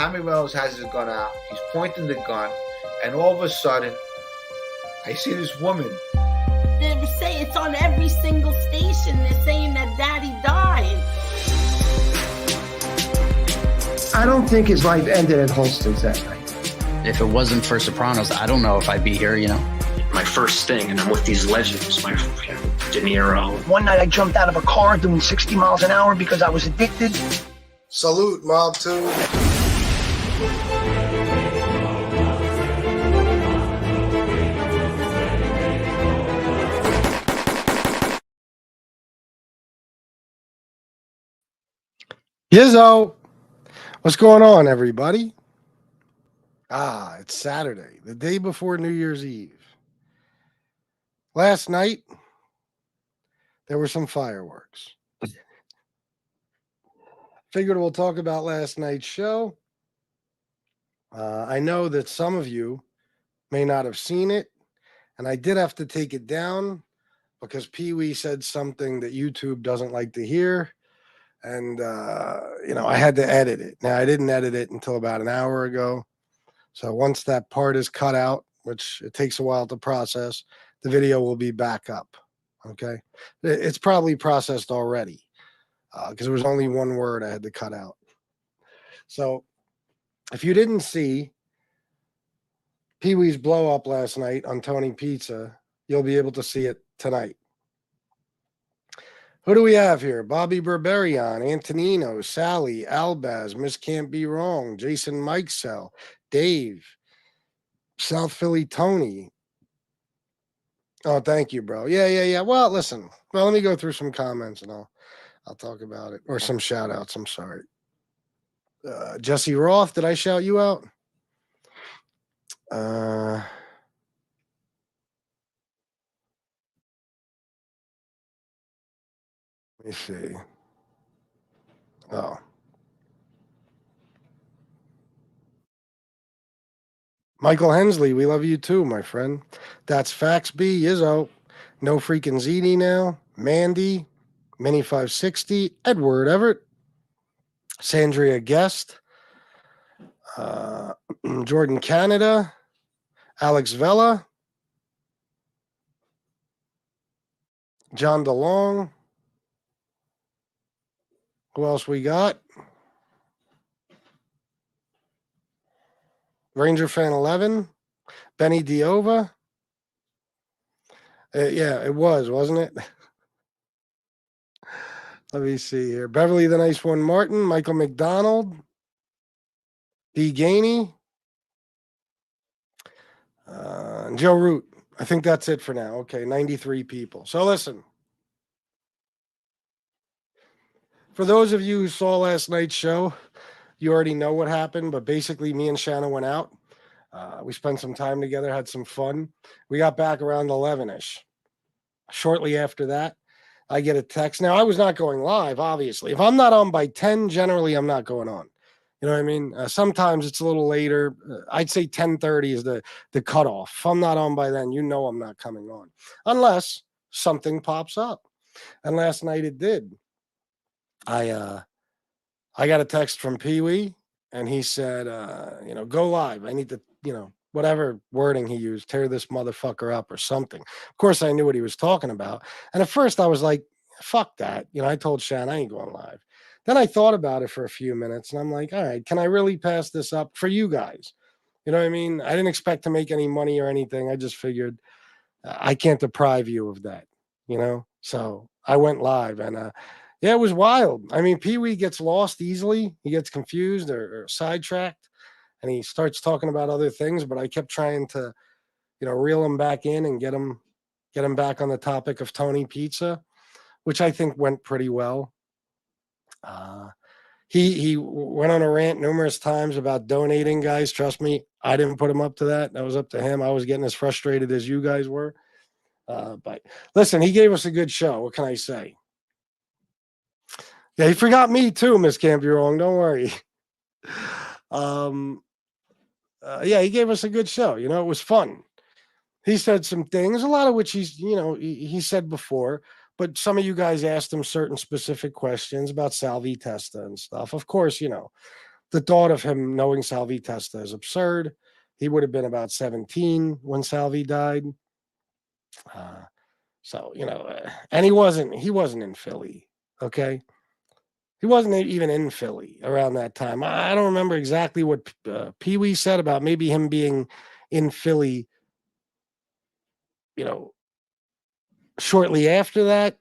Tommy Reynolds has his gun out. He's pointing the gun, and all of a sudden, I see this woman. They say it's on every single station. They're saying that Daddy died. I don't think his life ended at Holston's that night. If it wasn't for Sopranos, I don't know if I'd be here, you know. My first thing, and I'm with these legends, De Niro. One night I jumped out of a car doing 60 miles an hour because I was addicted. Salute, Mob 2. Yizzo, what's going on, everybody? It's Saturday, the day before New Year's Eve. Last night, there were some fireworks. Figured we'll talk about last night's show. I know that some of you may not have seen it, and I did have to take it down because Pee-wee said something that YouTube doesn't like to hear. And, I had to edit it. Now, I didn't edit it until about an hour ago. So once that part is cut out, which it takes a while to process, the video will be back up. Okay. It's probably processed already because there was only one word I had to cut out. So if you didn't see Pee-wee's blow up last night on Tony Pizza, you'll be able to see it tonight. Who do we have here? Bobby Berberian, Antonino, Sally, Albaz, Miss Can't Be Wrong, Jason Mikesell, Dave, South Philly Tony. Oh, thank you, bro. Yeah. Well, listen. Well, let me go through some comments and I'll talk about it. Or some shout outs. I'm sorry. Jesse Roth, did I shout you out? Let me see. Oh. Michael Hensley, we love you too, my friend. That's Fax B, Izzo. No freaking ZD now. Mandy, Mini 560, Edward Everett, Sandria Guest, Jordan Canada, Alex Vela, John DeLong. Who else we got? Ranger Fan 11, Benny Diova. Yeah, it was, wasn't it? Let me see here. Beverly the Nice One Martin, Michael McDonald, D. Gainey, and Joe Root. I think that's it for now. Okay, 93 people. So listen. For those of you who saw last night's show, you already know what happened, but basically me and Shanna went out. We spent some time together, had some fun. We got back around 11-ish. Shortly after that, I get a text. Now, I was not going live, obviously. If I'm not on by 10, generally I'm not going on. You know what I mean? Sometimes it's a little later. I'd say 10:30 is the cutoff. If I'm not on by then, you know I'm not coming on. Unless something pops up. And last night it did. I got a text from Pee-wee, and he said, go live. I need to, whatever wording he used, tear this motherfucker up or something. Of course, I knew what he was talking about. And at first I was like, fuck that. I told Shan I ain't going live. Then I thought about it for a few minutes, and I'm like, all right, can I really pass this up for you guys? You know what I mean? I didn't expect to make any money or anything. I just figured I can't deprive you of that, So I went live, and yeah, it was wild. I mean, Pee-wee gets lost easily. He gets confused or sidetracked, and he starts talking about other things. But I kept trying to, reel him back in and get him back on the topic of Tony Pizza, which I think went pretty well. He went on a rant numerous times about donating, guys. Trust me, I didn't put him up to that. That was up to him. I was getting as frustrated as you guys were. But listen, he gave us a good show. What can I say? Yeah, he forgot me too, Miss Can't Be Wrong. Don't worry. Yeah, he gave us a good show. It was fun. He said some things, a lot of which he said before, but some of you guys asked him certain specific questions about Salvi Testa and stuff. Of course, the thought of him knowing Salvi Testa is absurd. He would have been about 17 when Salvi died. So, and he wasn't in Philly. Okay. He wasn't even in Philly around that time. I don't remember exactly what Pee Wee said about maybe him being in Philly, shortly after that,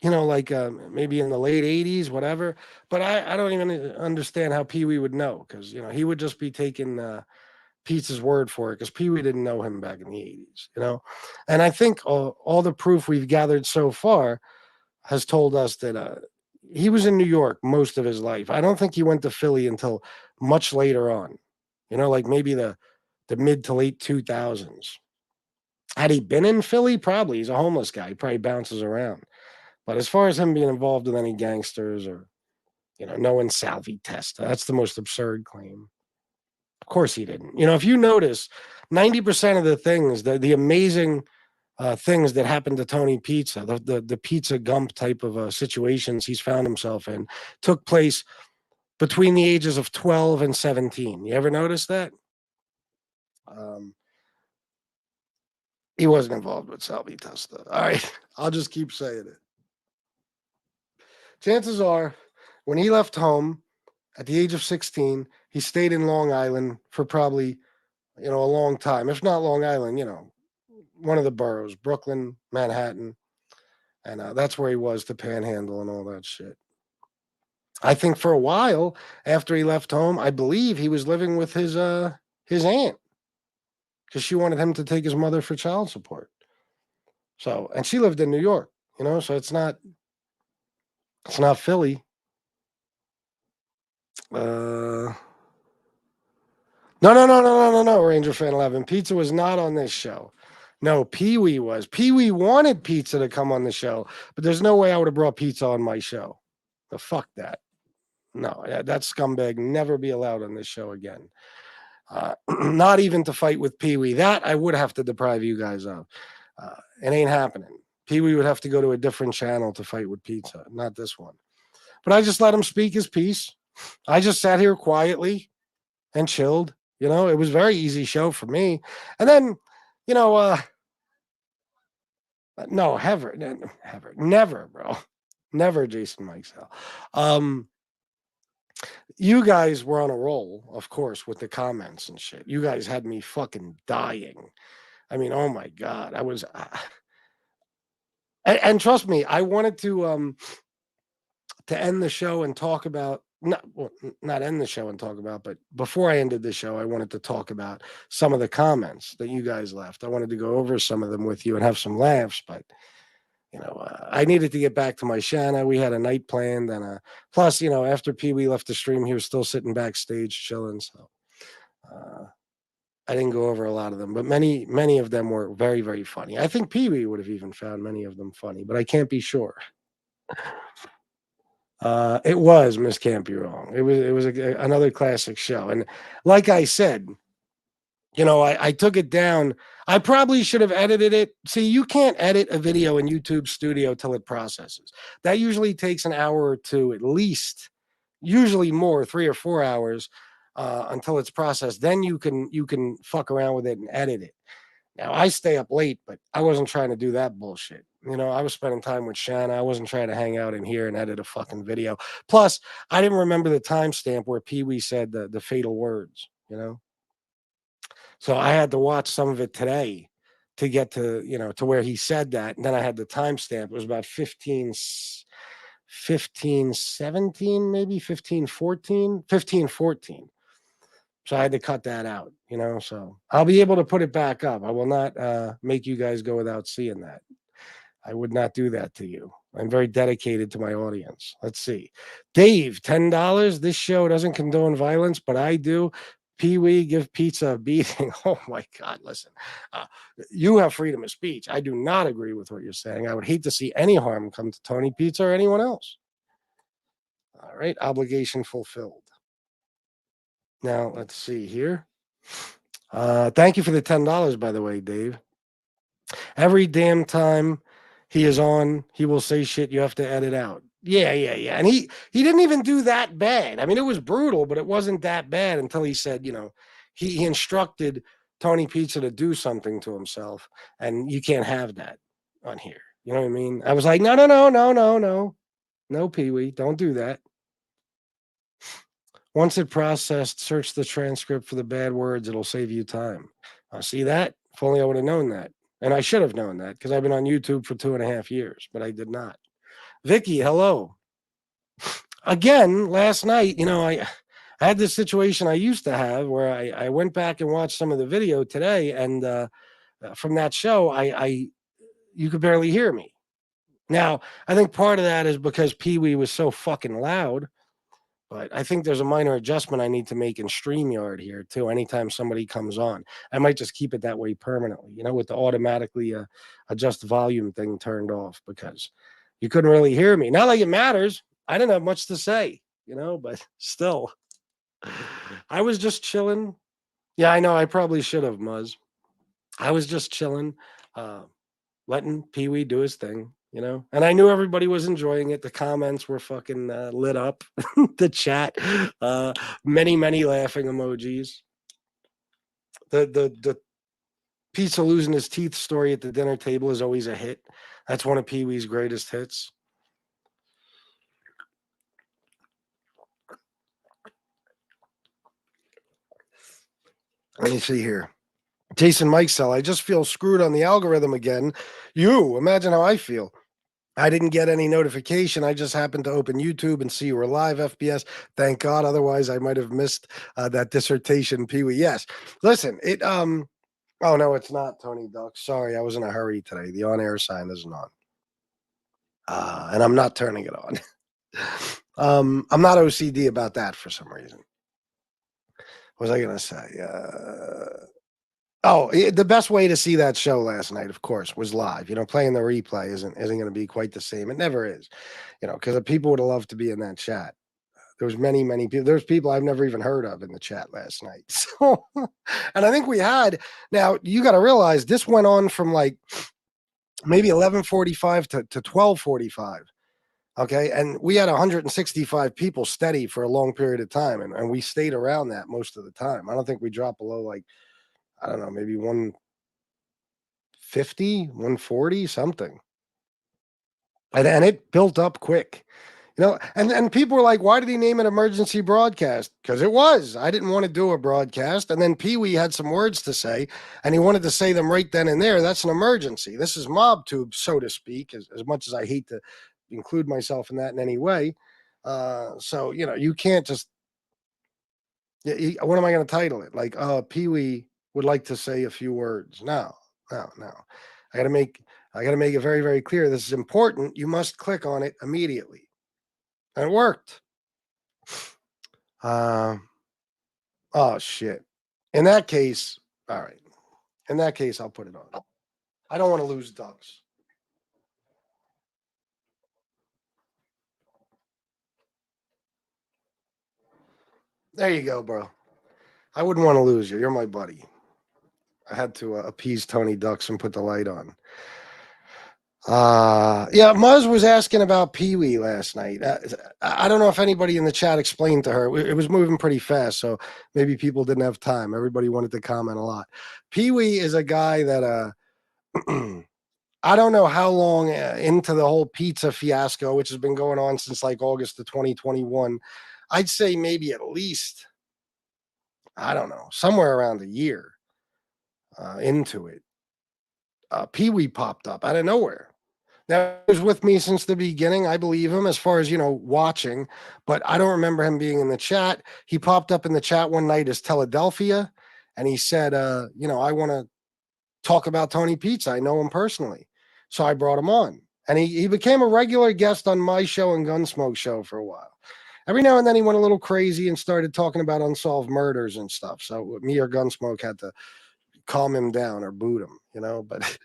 like maybe in the late 80s, whatever. But I don't even understand how Pee Wee would know, because, he would just be taking Pete's word for it, because Pee Wee didn't know him back in the 80s. And I think all the proof we've gathered so far has told us that he was in New York most of his life. I don't think he went to Philly until much later on, like maybe the mid to late 2000s. Had he been in Philly? Probably. He's a homeless guy. He probably bounces around. But as far as him being involved with any gangsters or, knowing Salvi Testa, that's the most absurd claim. Of course he didn't. If you notice, 90% of the things, the amazing things that happened to Tony Pizza, the Pizza Gump type of situations he's found himself in, took place between the ages of 12 and 17. You ever notice that? He wasn't involved with Salvi Testa. All right, I'll just keep saying it. Chances are, when he left home at the age of 16, he stayed in Long Island for probably, a long time. If not Long Island, one of the boroughs, Brooklyn, Manhattan. And that's where he was, the Panhandle and all that shit. I think for a while after he left home, I believe he was living with his aunt, because she wanted him to take his mother for child support. So, and she lived in New York, so it's not Philly. No, Ranger Fan 11. Pizza was not on this show. No, Pee Wee was. Pee Wee wanted Pizza to come on the show, but there's no way I would have brought Pizza on my show. The fuck that. No, that scumbag never be allowed on this show again. Not even to fight with Pee Wee. That I would have to deprive you guys of. It ain't happening. Pee Wee would have to go to a different channel to fight with Pizza, not this one. But I just let him speak his piece. I just sat here quietly and chilled. It was a very easy show for me. And then, no, never, bro. Never Jason Mikesell. You guys were on a roll, of course, with the comments and shit. You guys had me fucking dying. I mean, oh my God. I was, and trust me, I wanted to end the show and talk about, not end the show and talk about, but before I ended the show, I wanted to talk about some of the comments that you guys left. I wanted to go over some of them with you and have some laughs, but I needed to get back to my Shanna. We had a night planned, and plus, after Pee Wee left the stream, he was still sitting backstage chilling. So I didn't go over a lot of them, but many of them were very, very funny. I think Pee Wee would have even found many of them funny, but I can't be sure. It was Miss Can't Be Wrong. It was another classic show, and like I said, I took it down. I probably should have edited it. See, you can't edit a video in YouTube Studio till it processes. That usually takes an hour or two, at least, usually more, 3 or 4 hours, until it's processed. Then you can fuck around with it and edit it. Now, I stay up late, but I wasn't trying to do that bullshit. I was spending time with Shanna. I wasn't trying to hang out in here and edit a fucking video. Plus, I didn't remember the timestamp where Pee Wee said the fatal words, So I had to watch some of it today to get to, to where he said that. And then I had the timestamp. It was about 15:17, maybe 15:14. So I had to cut that out, so I'll be able to put it back up. I will not make you guys go without seeing that. I would not do that to you. I'm very dedicated to my audience. Let's see. Dave, $10. This show doesn't condone violence, but I do. Pee Wee, give Pizza a beating. Oh my God, listen. You have freedom of speech. I do not agree with what you're saying. I would hate to see any harm come to Tony Pizza or anyone else. All right, obligation fulfilled. Now, let's see here. Thank you for the $10, by the way, Dave. Every damn time he is on, he will say shit you have to edit out. Yeah. And he didn't even do that bad. I mean, it was brutal, but it wasn't that bad until he said, he instructed Tony Pizza to do something to himself, and you can't have that on here. You know what I mean? I was like, no, Pee Wee, don't do that. Once it processed, search the transcript for the bad words. It'll save you time. See that? If only I would have known that. And I should have known that because I've been on YouTube for 2.5 years, but I did not. Vicky, hello. Again, last night, I had this situation I used to have where I went back and watched some of the video today, and from that show, you could barely hear me. Now, I think part of that is because Pee Wee was so fucking loud. But I think there's a minor adjustment I need to make in StreamYard here too. Anytime somebody comes on, I might just keep it that way permanently, with the automatically adjust volume thing turned off because you couldn't really hear me. Not like it matters. I didn't have much to say, but still, I was just chilling. Yeah, I know. I probably should have, Muzz. I was just chilling, letting Pee Wee do his thing. And I knew everybody was enjoying it. The comments were fucking lit up. The chat, many laughing emojis. The pizza losing his teeth story at the dinner table is always a hit. That's one of Pee Wee's greatest hits. Let me see here. Jason Mikesell, I just feel screwed on the algorithm again. Imagine how I feel. I didn't get any notification. I just happened to open YouTube and see you were live, FBS. Thank God. Otherwise, I might have missed that dissertation, Pee Wee. Yes. Listen, oh, no, it's not, Tony Duck. Sorry, I was in a hurry today. The on-air sign isn't on. And I'm not turning it on. I'm not OCD about that for some reason. What was I going to say? The best way to see that show last night, of course, was live. Playing the replay isn't going to be quite the same. It never is, because the people would have loved to be in that chat. There was many people. There's people I've never even heard of in the chat last night. So, and I think we had. Now you got to realize this went on from like maybe 11:45 to 12:45. Okay, and we had 165 people steady for a long period of time, and we stayed around that most of the time. I don't think we dropped below like, I don't know, maybe 150, 140, something. And it built up quick, and people were like, why did he name it emergency broadcast? Because it was. I didn't want to do a broadcast. And then Pee Wee had some words to say, and he wanted to say them right then and there. That's an emergency. This is mob tube, so to speak, as much as I hate to include myself in that in any way. So, you can't just, what am I going to title it? Like, Pee Wee would like to say a few words. No. I got to make it very, very clear. This is important. You must click on it immediately. And it worked. Oh shit. In that case, all right. In that case, I'll put it on. I don't want to lose ducks. There you go, bro. I wouldn't want to lose you. You're my buddy. I had to appease Tony Ducks and put the light on. Yeah, Muzz was asking about Pee Wee last night. I don't know if anybody in the chat explained to her. It was moving pretty fast, so maybe people didn't have time. Everybody wanted to comment a lot. Pee Wee is a guy that I don't know how long into the whole pizza fiasco, which has been going on since like August of 2021. I'd say maybe at least, I don't know, somewhere around a year into it. Pee Wee popped up out of nowhere. Now, he was with me since the beginning. I believe him as far as, watching, but I don't remember him being in the chat. He popped up in the chat one night as Philadelphia, and he said, I want to talk about Tony Pizza. I know him personally. So I brought him on, and he became a regular guest on my show and Gunsmoke show for a while. Every now and then he went a little crazy and started talking about unsolved murders and stuff. So me or Gunsmoke had to calm him down or boot him, but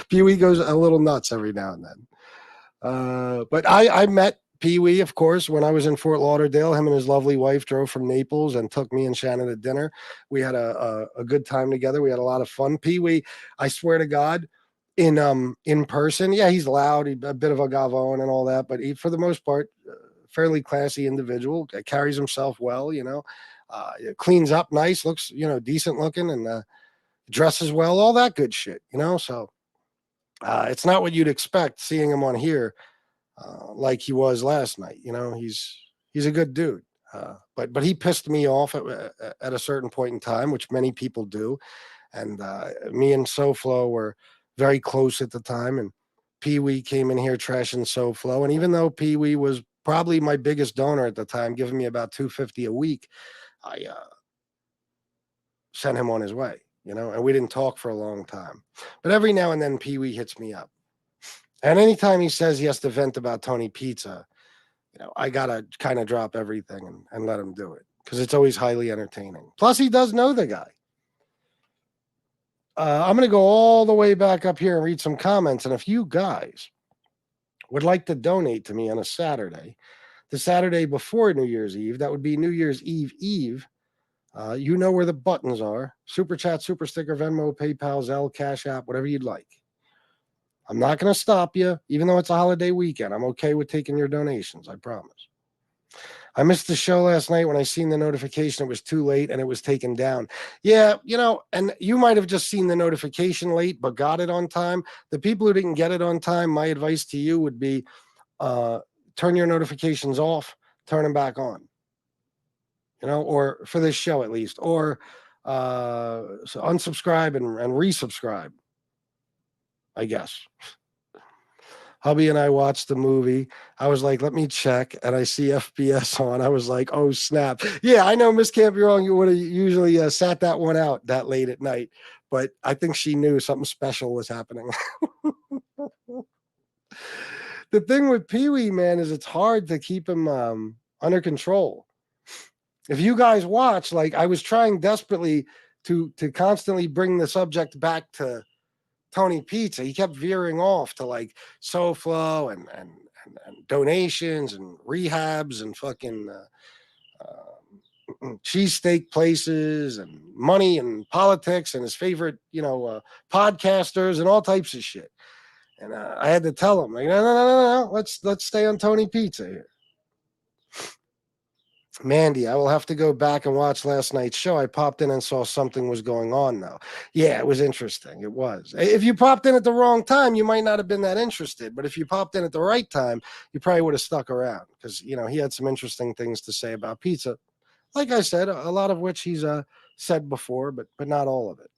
Pee Wee goes a little nuts every now and then. But I met Pee Wee, of course, when I was in Fort Lauderdale. Him and his lovely wife drove from Naples and took me and Shannon to dinner. We had a good time together. We had a lot of fun. Pee Wee, I swear to God, in person, yeah, he's loud, a bit of a gavone and all that, but he, for the most part, fairly classy individual, carries himself well, cleans up nice, looks, decent looking, and dresses well, all that good shit, so it's not what you'd expect seeing him on here like he was last night. He's a good dude. But he pissed me off at a certain point in time, which many people do. And me and SoFlo were very close at the time. And Pee Wee came in here trashing SoFlo. And even though Pee Wee was probably my biggest donor at the time, giving me about $250 a week, I sent him on his way. And we didn't talk for a long time. But every now and then, Pee Wee hits me up. And anytime he says he has to vent about Tony Pizza, I got to kind of drop everything and let him do it because it's always highly entertaining. Plus, he does know the guy. I'm going to go all the way back up here and read some comments. And if you guys would like to donate to me on a Saturday, the Saturday before New Year's Eve, that would be New Year's Eve. You know where the buttons are. Super Chat, Super Sticker, Venmo, PayPal, Zelle, Cash App, whatever you'd like. I'm not going to stop you, even though it's a holiday weekend. I'm okay with taking your donations, I promise. I missed the show last night when I seen the notification. It was too late and it was taken down. Yeah, and you might have just seen the notification late, but got it on time. The people who didn't get it on time, my advice to you would be turn your notifications off, turn them back on. Or for this show at least, or so unsubscribe and resubscribe, I guess. Hubby and I watched the movie. I was like, let me check. And I see FBS on. I was like, oh, snap. Yeah, I know Miss Can't Be Wrong. You would have usually sat that one out that late at night. But I think she knew something special was happening. The thing with Pee Wee, man, is it's hard to keep him under control. If you guys watch, like I was trying desperately to constantly bring the subject back to Tony Pizza. He kept veering off to like SoFlo and donations and rehabs and fucking cheesesteak places and money and politics and his favorite, podcasters and all types of shit. And I had to tell him, like, no. Let's stay on Tony Pizza here. Mandy, I will have to go back and watch last night's show. I popped in and saw something was going on, though. Yeah, it was interesting. It was. If you popped in at the wrong time, you might not have been that interested. But if you popped in at the right time, you probably would have stuck around because, he had some interesting things to say about pizza. Like I said, a lot of which he's said before, but not all of it.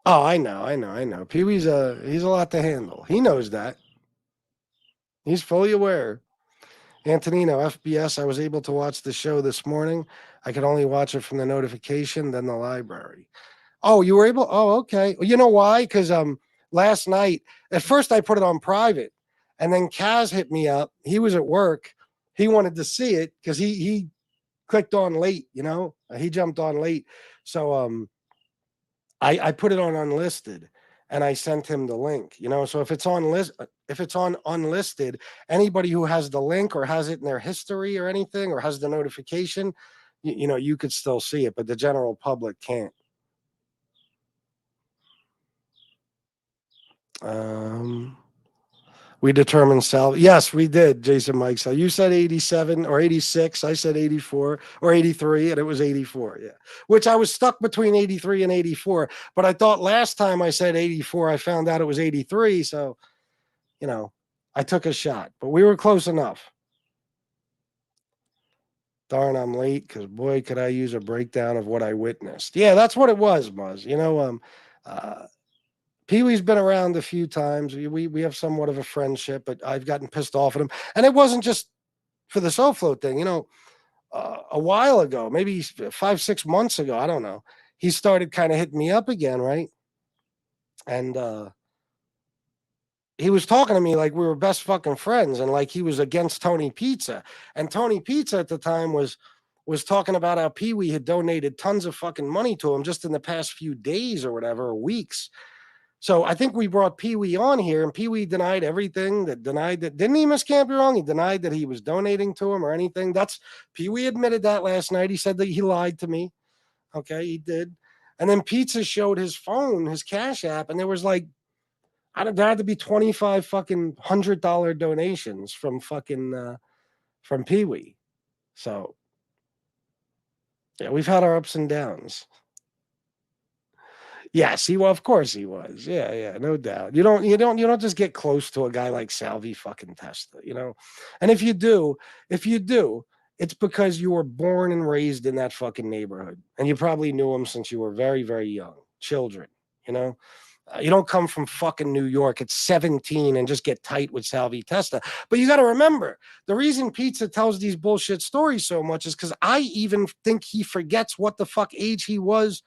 Oh, I know. Pee Wee's he's a lot to handle. He knows that. He's fully aware. Antonino, FBS, I was able to watch the show this morning. I could only watch it from the notification, then the library. Oh, you were able? Oh, okay. Well, you know why? Because last night, at first I put it on private, and then Kaz hit me up. He was at work. He wanted to see it because he clicked on late, He jumped on late. So I put it on unlisted. And I sent him the link, So if it's on unlisted, anybody who has the link or has it in their history or anything, or has the notification, you could still see it, but the general public can't. We determined salvage. Yes, we did, Jason Mike. So you said 87 or 86. I said 84 or 83, and it was 84. Yeah, which I was stuck between 83 and 84. But I thought last time I said 84, I found out it was 83. So, I took a shot, but we were close enough. Darn, I'm late because boy, could I use a breakdown of what I witnessed. Yeah, that's what it was, Muzz. Pee Wee's been around a few times. We have somewhat of a friendship, but I've gotten pissed off at him. And it wasn't just for the SoFlo thing. A while ago, maybe 5-6 months ago, I don't know, he started kind of hitting me up again, right? And he was talking to me like we were best fucking friends and like he was against Tony Pizza. And Tony Pizza at the time was talking about how Pee Wee had donated tons of fucking money to him just in the past few days or whatever, or weeks. So I think we brought Pee Wee on here, and Pee Wee denied everything. Didn't he, Miss Can't Be Wrong? He denied that he was donating to him or anything. Pee Wee admitted that last night. He said that he lied to me. Okay, he did. And then Pizza showed his phone, his Cash App, and there was like, there had to be 25 fucking $100 donations from fucking from Pee Wee. So yeah, we've had our ups and downs. Yes, of course he was. Yeah, no doubt. You don't just get close to a guy like Salvi fucking Testa, And if you do, it's because you were born and raised in that fucking neighborhood. And you probably knew him since you were very, very young. Children, you don't come from fucking New York at 17 and just get tight with Salvi Testa. But you got to remember, the reason Pizza tells these bullshit stories so much is because I even think he forgets what the fuck age he was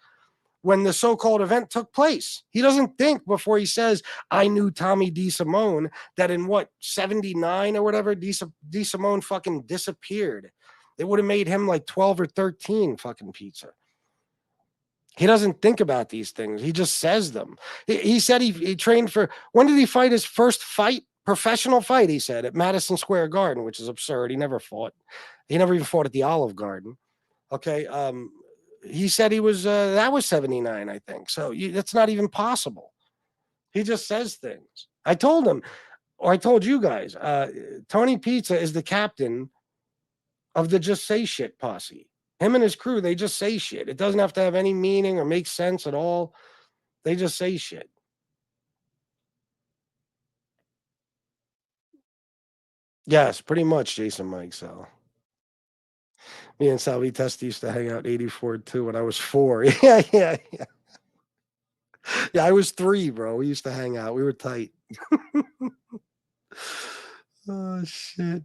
when the so-called event took place. He doesn't think before he says, I knew Tommy DeSimone, that in 79 or whatever, DeSimone fucking disappeared. It would have made him like 12 or 13 fucking Pizza. He doesn't think about these things. He just says them. He said he trained for, when did he fight his first fight? Professional fight, he said, at Madison Square Garden, which is absurd. He never fought. He never even fought at the Olive Garden. Okay. He said he was, that was 79, I think. So that's not even possible. He just says things. I told him, or I told you guys, Tony Pizza is the captain of the Just Say Shit posse. Him and his crew, they just say shit. It doesn't have to have any meaning or make sense at all. They just say shit. Yes, pretty much, Jason Mike. So me and Salvi Testa used to hang out 84 too when I was 4. Yeah. Yeah, I was 3, bro. We used to hang out. We were tight. Oh, shit.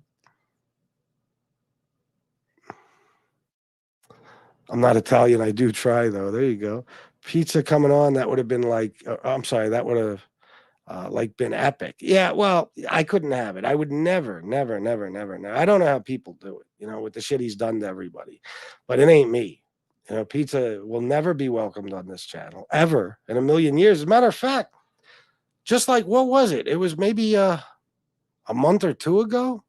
I'm not Italian. I do try, though. There you go. Pizza coming on. That would have been like, I'm sorry. That would have like been epic. Yeah, well, I couldn't have it. I would never. I don't know how people do it, with the shit he's done to everybody. But it ain't me. Pizza will never be welcomed on this channel, ever, in a million years. As a matter of fact, just like, what was it? It was maybe a month or 2 ago.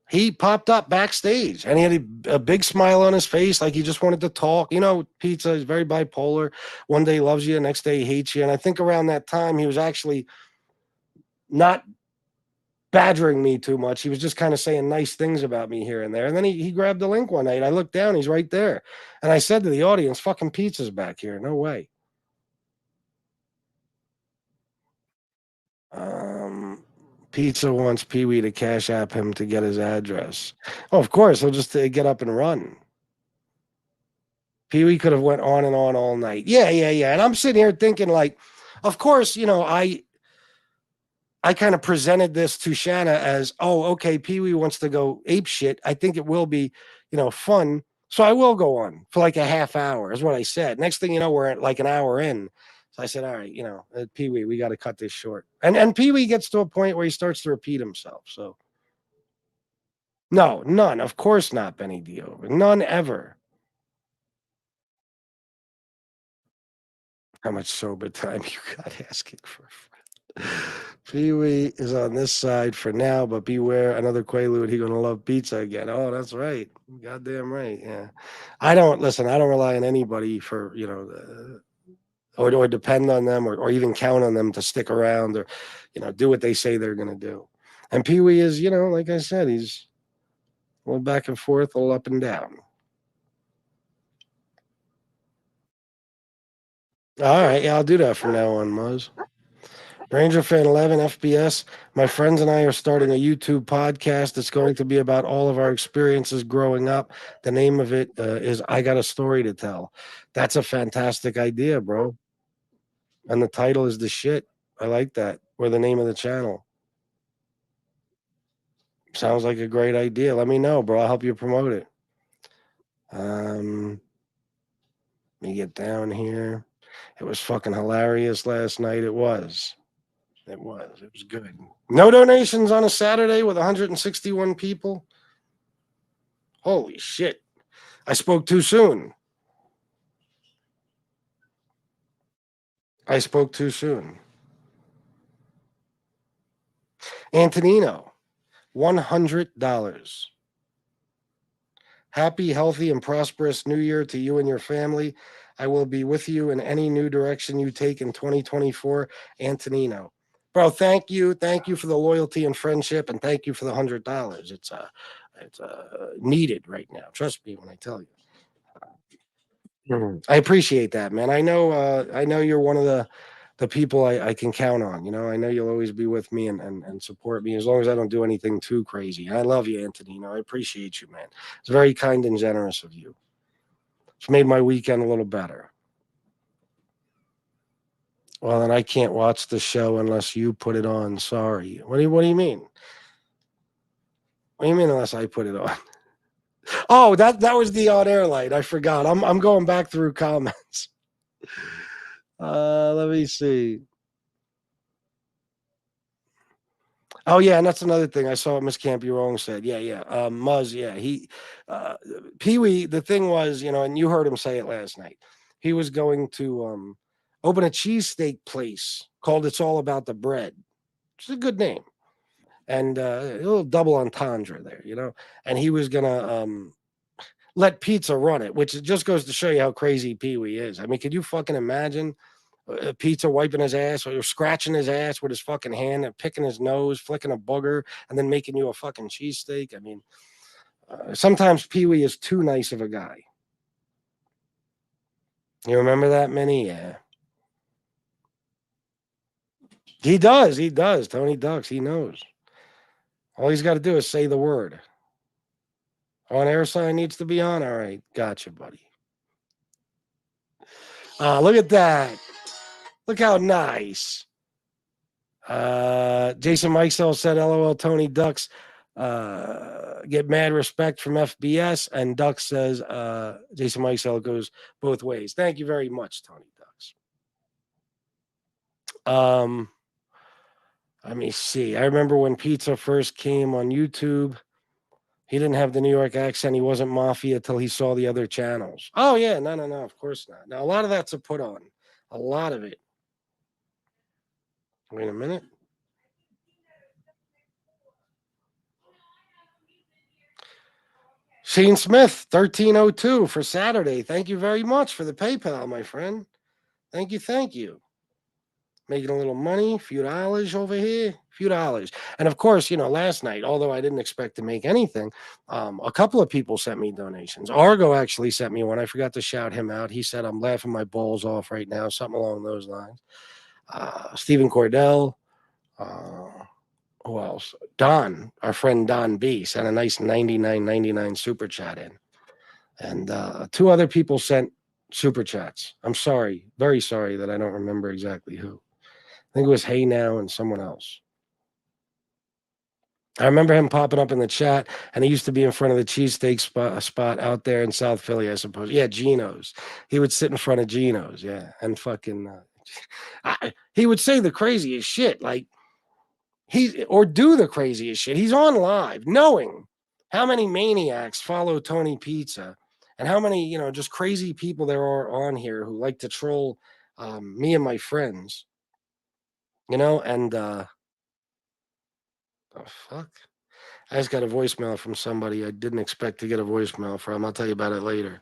He popped up backstage and he had a big smile on his face, like he just wanted to talk. Pizza is very bipolar. One day he loves you, the next day he hates you. And I think around that time he was actually not badgering me too much. He was just kind of saying nice things about me here and there. And then he grabbed the link one night. I looked down, he's right there. And I said to the audience, fucking Pizza's back here. No way. Pizza wants Pee Wee to Cash App him to get his address. Oh, of course, he'll just get up and run. Pee Wee could have went on and on all night. Yeah. And I'm sitting here thinking, like, of course, I kind of presented this to Shanna as, oh, okay, Pee Wee wants to go ape shit. I think it will be, fun. So I will go on for like a half hour, is what I said. Next thing you know, we're at like an hour in. So I said, all right, Pee Wee, we got to cut this short. And Pee Wee gets to a point where he starts to repeat himself. So no, none. Of course not, Benny Dio. None ever. How much sober time you got asking for? Pee Wee is on this side for now, but beware another Quaalude. He gonna love pizza again. Oh, that's right. Goddamn right. Yeah. I don't rely on anybody for or depend on them or even count on them to stick around or do what they say they're gonna do. And Pee Wee is, like I said, he's a little back and forth, a little up and down. All right, yeah, I'll do that from now on, Muzz. Ranger Fan 11 FBS. My friends and I are starting a YouTube podcast. It's going to be about all of our experiences growing up. The name of it is I Got a Story to Tell. That's a fantastic idea, bro. And the title is the shit. I like that. Or the name of the channel. Sounds like a great idea. Let me know, bro. I'll help you promote it. Let me get down here. It was fucking hilarious last night. It was. It was good. No donations on a Saturday with 161 people. Holy shit. I spoke too soon. Antonino, $100. Happy, healthy, and prosperous New Year to you and your family. I will be with you in any new direction you take in 2024. Antonino. Bro, thank you. Thank you for the loyalty and friendship, and thank you for the $100. It's needed right now. Trust me when I tell you. I appreciate that, man. I know you're one of the people I can count on. You know, I know you'll always be with me and support me as long as I don't do anything too crazy. I love you, Antonino. I appreciate you, man. It's very kind and generous of you. It's made my weekend a little better. Well, then I can't watch the show unless you put it on. Sorry. What do you mean? What do you mean unless I put it on? Oh, that was the on air light. I forgot. I'm going back through comments. Let me see. Oh yeah, and that's another thing I saw. Miss Can't Be Wrong said, yeah. Muzz, yeah, Pee Wee. The thing was, you know, and you heard him say it last night. He was going to open a cheesesteak place called "It's All About the Bread," which is a good name, and a little double entendre there, you know. And he was gonna let pizza run it, which just goes to show you how crazy Pee Wee is. I mean, could you fucking imagine? Pizza wiping his ass or scratching his ass with his fucking hand and picking his nose, flicking a booger, and then making you a fucking cheesesteak. I mean, sometimes Pee Wee is too nice of a guy. You remember that, Minnie? Yeah. He does. He does. Tony Ducks. He knows. All he's got to do is say the word. On air sign needs to be on. All right. Gotcha, buddy. Look at that. Look how nice. Jason Mikesell said, LOL, Tony Ducks get mad respect from FBS. And Ducks says, Jason Mikesell goes both ways. Thank you very much, Tony Ducks. Let me see. I remember when Pizza first came on YouTube, he didn't have the New York accent. He wasn't Mafia till he saw the other channels. Oh, yeah. No, of course not. Now, a lot of that's a put on. A lot of it. Wait a minute. Shane Smith, 1302 for Saturday. Thank you very much for the PayPal, my friend. Thank you. Making a little money, few dollars over here, few dollars. And of course, you know, last night, although I didn't expect to make anything, a couple of people sent me donations. Argo actually sent me one. I forgot to shout him out. He said, I'm laughing my balls off right now, something along those lines. Stephen Cordell. Who else? Don, our friend Don B, sent a nice $99.99 super chat in. And two other people sent super chats. I'm sorry, very sorry that I don't remember exactly who. I think it was Hey Now and someone else. I remember him popping up in the chat, and he used to be in front of the cheesesteak spot out there in South Philly, I suppose. Yeah, Gino's. He would sit in front of Gino's, yeah, and fucking. He would say the craziest shit, like or do the craziest shit. He's on live, knowing how many maniacs follow Tony Pizza. And how many, you know, just crazy people there are on here who like to troll me and my friends, you know, and oh, fuck. I just got a voicemail from somebody I didn't expect to get a voicemail from. I'll tell you about it later.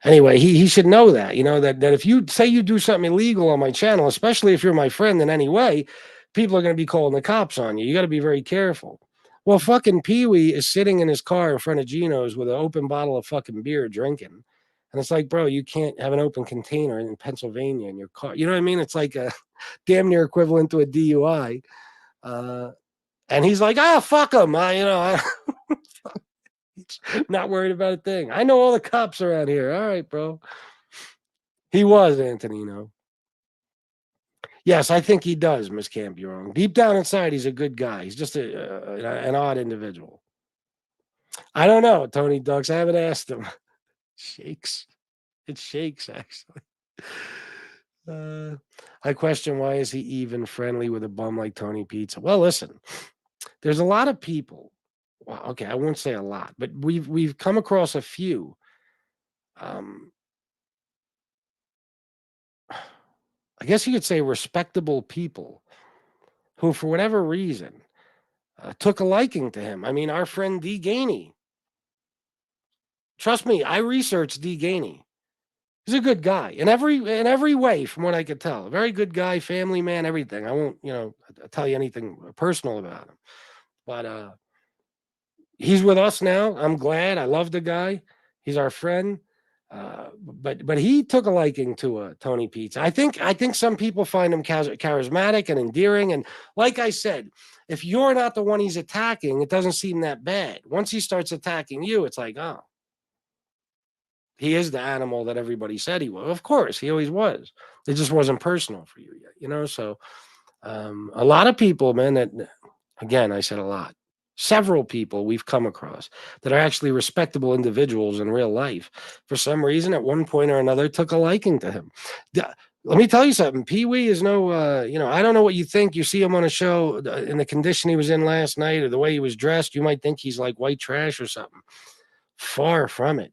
Anyway, he should know that, you know, that if you say you do something illegal on my channel, especially if you're my friend in any way, people are going to be calling the cops on you. You got to be very careful. Well, fucking Pee Wee is sitting in his car in front of Gino's with an open bottle of fucking beer drinking. And it's like, bro, you can't have an open container in Pennsylvania in your car. You know what I mean? It's like a damn near equivalent to a DUI. And he's like, fuck him. Not worried about a thing. I know all the cops around here. All right, bro. He was, Antonino. Yes, I think he does, Miss Can't Be Wrong. Deep down inside, he's a good guy. He's just an odd individual. I don't know, Tony Ducks. I haven't asked him. Shakes. It shakes, actually. I question, why is he even friendly with a bum like Tony Pizza? Well, listen, there's a lot of people. Well, okay, I won't say a lot, but we've come across a few. I guess you could say respectable people who, for whatever reason, took a liking to him. I mean, our friend D. Gainey Trust me, I researched D. Gainey. He's a good guy in every way, from what I could tell. A very good guy, family man, everything. I won't, tell you anything personal about him. But he's with us now. I'm glad. I love the guy. He's our friend. But he took a liking to Tony Pizza. I think some people find him charismatic and endearing. And like I said, if you're not the one he's attacking, it doesn't seem that bad. Once he starts attacking you, it's like, oh, he is the animal that everybody said he was. Of course, he always was. It just wasn't personal for you yet, So a lot of people, man, that, again, I said a lot. Several people we've come across that are actually respectable individuals in real life, for some reason, at one point or another, took a liking to him. Let me tell you something. Pee Wee is no, I don't know what you think. You see him on a show in the condition he was in last night or the way he was dressed, you might think he's like white trash or something. Far from it.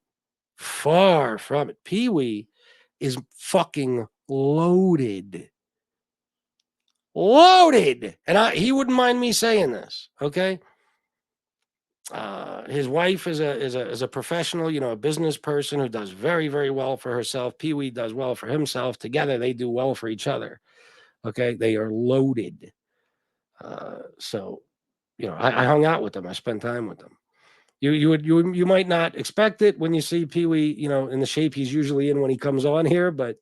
Far from it. Pee Wee is fucking loaded. Loaded. And he wouldn't mind me saying this, okay? His wife is a professional, a business person who does very, very well for herself. Pee Wee does well for himself. Together, they do well for each other. Okay, they are loaded. So, I hung out with them. I spent time with them. You might not expect it when you see Pee Wee, in the shape he's usually in when he comes on here, but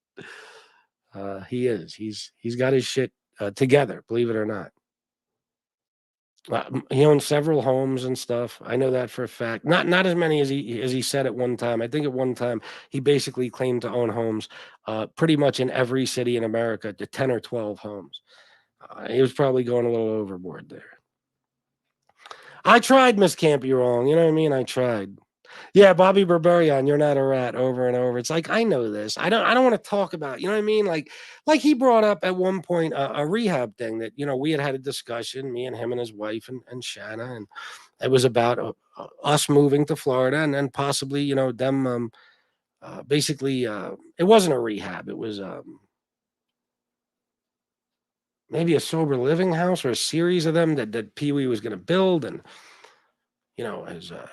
he is. He's got his shit together. Believe it or not. He owns several homes and stuff. I know that for a fact. Not as many as he said at one time. I think at one time he basically claimed to own homes pretty much in every city in America, to 10 or 12 homes. He was probably going a little overboard there. I tried, Miss Can't Be Wrong. You know what I mean? I tried. Yeah, Bobby Berberian, you're not a rat, over and over. It's like, I know this. I don't want to talk about, you know what I mean? Like he brought up at one point a rehab thing that, we had a discussion, me and him and his wife and Shanna, and it was about us moving to Florida and then possibly, them basically, it wasn't a rehab. It was maybe a sober living house or a series of them that Pee Wee was going to build. And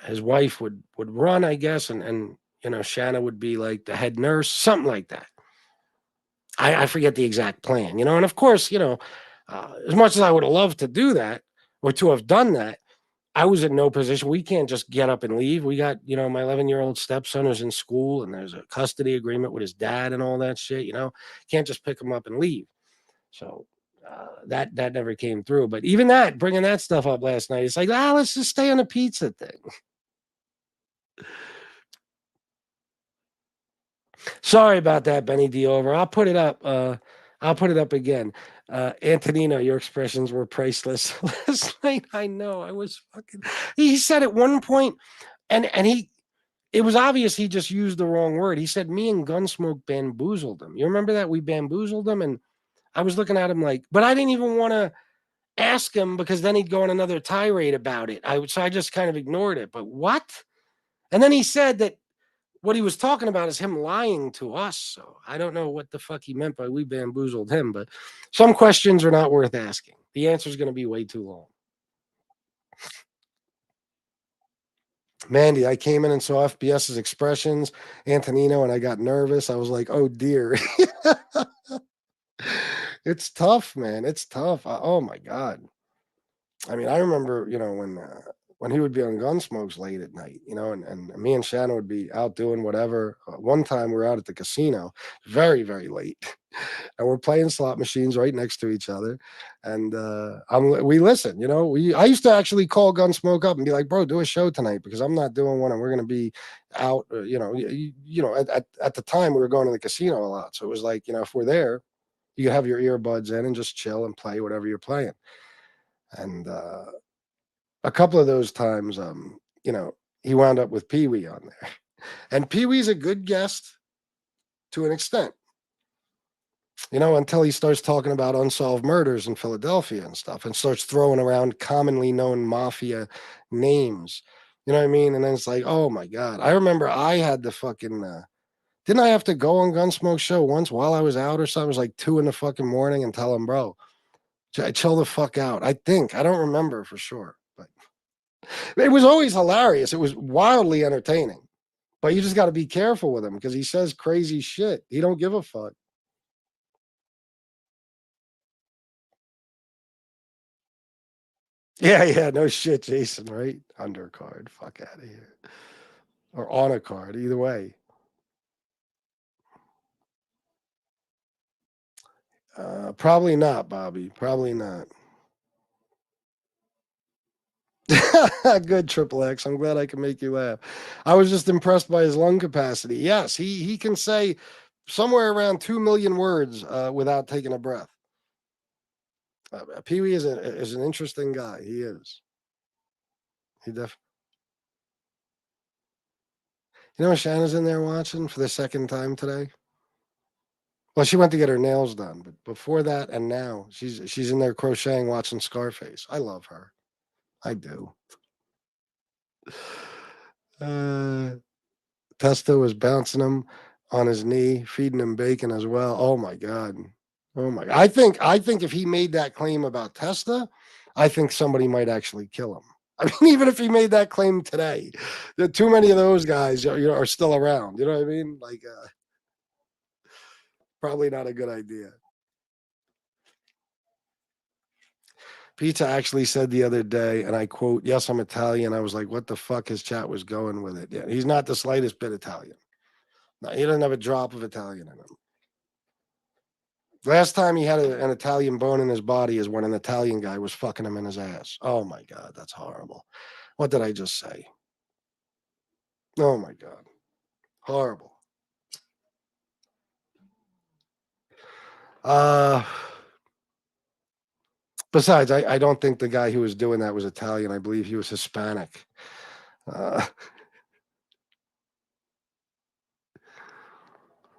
his wife would run, I guess, and Shanna would be like the head nurse, something like that. I forget the exact plan, and of course, as much as I would have loved to do that or to have done that, I was in no position. We can't just get up and leave. We got, my 11-year-old stepson is in school and there's a custody agreement with his dad and all that shit, can't just pick him up and leave. So that never came through. But even that, bringing that stuff up last night, it's like, let's just stay on the pizza thing. Sorry about that, Benny D. Over. I'll put it up. I'll put it up again. Antonino, your expressions were priceless last night. I know. I was fucking. He said at one point, and it was obvious he just used the wrong word. He said, "Me and Gunsmoke bamboozled him." You remember that? We bamboozled him, and I was looking at him like, but I didn't even want to ask him because then he'd go on another tirade about it. So I just kind of ignored it. But what? And then he said that what he was talking about is him lying to us. So I don't know what the fuck he meant by we bamboozled him, but some questions are not worth asking. The answer is going to be way too long. Mandy, I came in and saw FBS's expressions, Antonino, and I got nervous. I was like, oh dear. It's tough, man. It's tough. Oh my God. I mean, I remember, when he would be on Gunsmokes late at night, and me and Shannon would be out doing whatever. One time we were out at the casino, very, very late, and we're playing slot machines right next to each other. And we listen, I used to actually call Gunsmoke up and be like, bro, do a show tonight because I'm not doing one and we're going to be out, at the time we were going to the casino a lot. So it was like, if we're there, you can have your earbuds in and just chill and play whatever you're playing. And a couple of those times, he wound up with Pee Wee on there. And Pee Wee's a good guest to an extent, until he starts talking about unsolved murders in Philadelphia and stuff and starts throwing around commonly known mafia names. You know what I mean? And then it's like, oh my God. I remember I had the fucking, didn't I have to go on Gunsmoke show once while I was out or something? It was like 2 a.m. and tell him, bro, chill the fuck out. I don't remember for sure, but it was always hilarious. It was wildly entertaining. But you just got to be careful with him because he says crazy shit. He don't give a fuck. Yeah, no shit, Jason, right? Undercard, fuck out of here. Or on a card, either way. Probably not, Bobby. Probably not. Good, Triple X. I'm glad I can make you laugh. I was just impressed by his lung capacity. Yes, he can say somewhere around 2 million words without taking a breath. Pee Wee is an interesting guy. He is. He definitely. You know, Shanna's in there watching for the second time today. Well, she went to get her nails done, but before that and now, she's in there crocheting, watching Scarface. I love her. I do. Testa was bouncing him on his knee, feeding him bacon as well. Oh my god. Oh my god. I think if he made that claim about Testa, I think somebody might actually kill him. I mean, even if he made that claim today, too many of those guys are still around. You know what I mean? Like, probably not a good idea. Pizza actually said the other day, and I quote, "Yes, I'm Italian." I was like, "What the fuck?" His chat was going with it. Yeah, he's not the slightest bit Italian. No, he doesn't have a drop of Italian in him. Last time he had an Italian bone in his body is when an Italian guy was fucking him in his ass. Oh my god, that's horrible. What did I just say? Oh my god, horrible. Besides, I don't think the guy who was doing that was Italian. I believe he was Hispanic.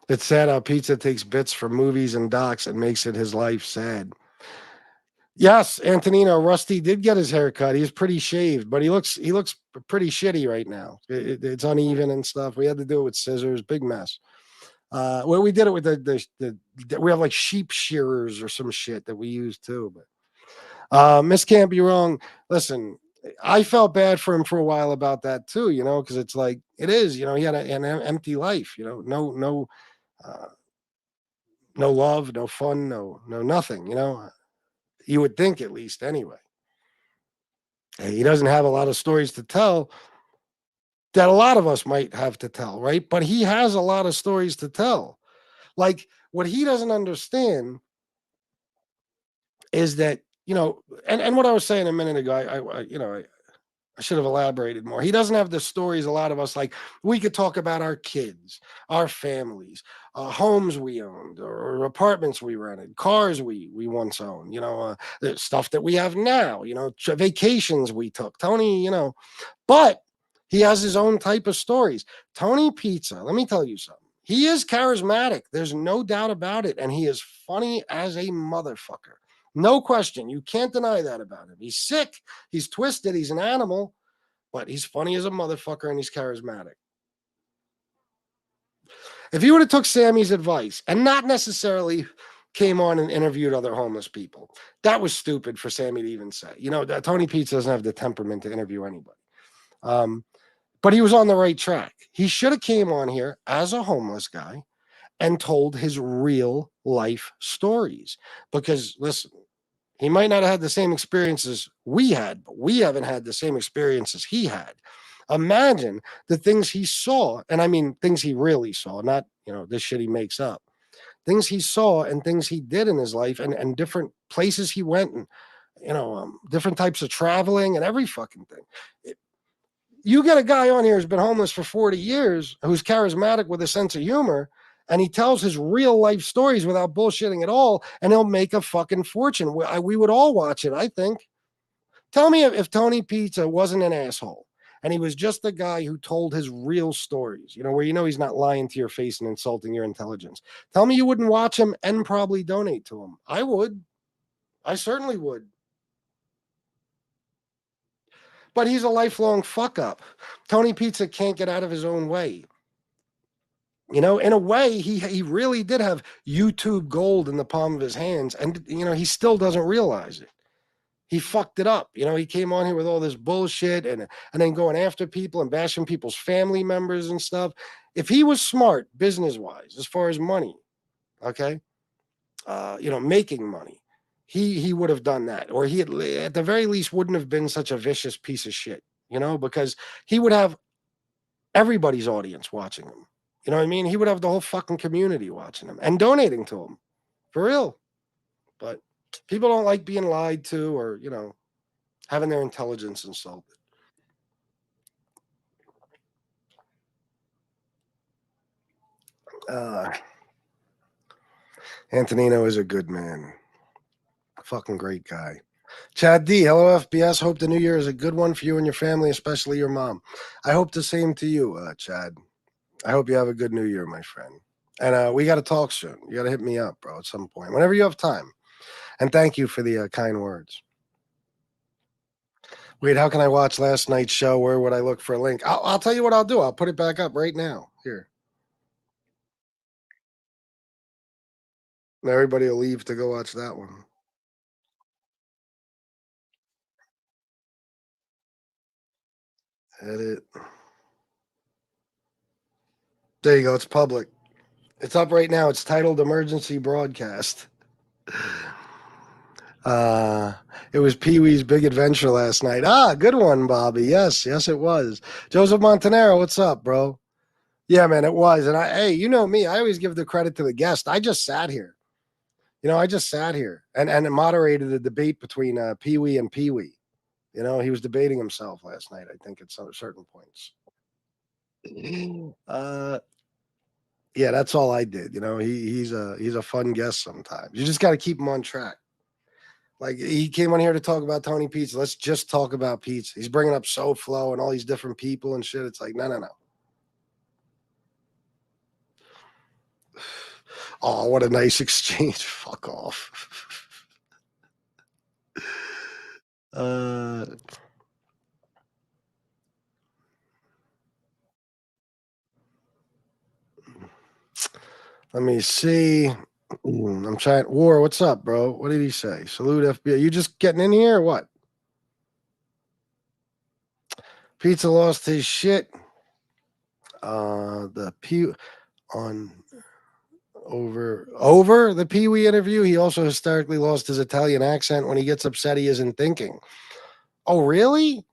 It's sad how Pizza takes bits from movies and docs and makes it his life sad. Yes, Antonino, Rusty did get his hair cut. He's pretty shaved, but he looks pretty shitty right now. It's uneven and stuff. We had to do it with scissors. Big mess. Well, we did it with the we have like sheep shearers or some shit that we use too. But Miss Can't Be Wrong. Listen, I felt bad for him for a while about that too. You know, because it's like it is. You know, he had an empty life. You know, no love, no fun, no nothing. You know, you would think at least anyway. He doesn't have a lot of stories to tell that a lot of us might have to tell, right? But he has a lot of stories to tell. Like what he doesn't understand is that, you know, and what I was saying a minute ago, I should have elaborated more. He doesn't have the stories a lot of us like. We could talk about our kids, our families, homes we owned, or apartments we rented, cars we once owned. You know, the stuff that we have now. You know, vacations we took. Tony, you know, but he has his own type of stories. Tony Pizza. Let me tell you something. He is charismatic. There's no doubt about it, and he is funny as a motherfucker. No question. You can't deny that about him. He's sick. He's twisted. He's an animal, but he's funny as a motherfucker and he's charismatic. If he would have took Sammy's advice and not necessarily came on and interviewed other homeless people, that was stupid for Sammy to even say. You know, Tony Pizza doesn't have the temperament to interview anybody. But he was on the right track. He should have came on here as a homeless guy and told his real life stories. Because listen, he might not have had the same experiences we had, but we haven't had the same experiences he had. Imagine the things he saw, and I mean things he really saw, not, you know, this shit he makes up. Things he saw and things he did in his life and different places he went and, you know, different types of traveling and every fucking thing. You get a guy on here who's been homeless for 40 years, who's charismatic with a sense of humor, and he tells his real life stories without bullshitting at all, and he'll make a fucking fortune. We would all watch it, I think. Tell me if Tony Pizza wasn't an asshole and he was just the guy who told his real stories, you know, where you know he's not lying to your face and insulting your intelligence. Tell me you wouldn't watch him and probably donate to him. I would. I certainly would. But he's a lifelong fuck up. Tony Pizza can't get out of his own way. You know, in a way, he really did have YouTube gold in the palm of his hands, and you know he still doesn't realize it. he fucked it up. You know, he came on here with all this bullshit and then going after people and bashing people's family members and stuff. If he was smart business wise, as far as money, okay, making money, he would have done that, or he at the very least wouldn't have been such a vicious piece of shit. Because he would have everybody's audience watching him. You know what I mean? He would have the whole fucking community watching him and donating to him for real. But people don't like being lied to or, having their intelligence insulted. Antonino is a good man. Fucking great guy. Chad D, hello FBS. Hope the new year is a good one for you and your family, especially your mom. I hope the same to you, Chad. I hope you have a good new year, my friend. And we got to talk soon. You got to hit me up, bro, at some point, whenever you have time. And thank you for the kind words. Wait, how can I watch last night's show? Where would I look for a link? I'll tell you what I'll do. I'll put it back up right now. Here. Everybody will leave to go watch that one. Edit. There you go. It's public. It's up right now. It's titled Emergency Broadcast. It was Pee-wee's Big Adventure last night. Good one, Bobby. Yes, it was. Joseph Montanaro, what's up, bro? Yeah, man, it was. And hey, you know me. I always give the credit to the guest. I just sat here. I just sat here and moderated a debate between Pee-wee and Pee-wee. He was debating himself last night, I think, at some certain points. Yeah, that's all I did. He's a fun guest sometimes. You just got to keep him on track. Like, he came on here to talk about Tony Pizza. Let's just talk about pizza. He's bringing up SoFlo and all these different people and shit. It's like, no. Oh, what a nice exchange. Fuck off. Let me see. I'm trying. War, what's up, bro? What did he say? Salute FBI. You just getting in here or what? Pizza lost his shit. The Pew on over the Pee-wee interview. He also hysterically lost his Italian accent. When he gets upset, he isn't thinking. Oh, really?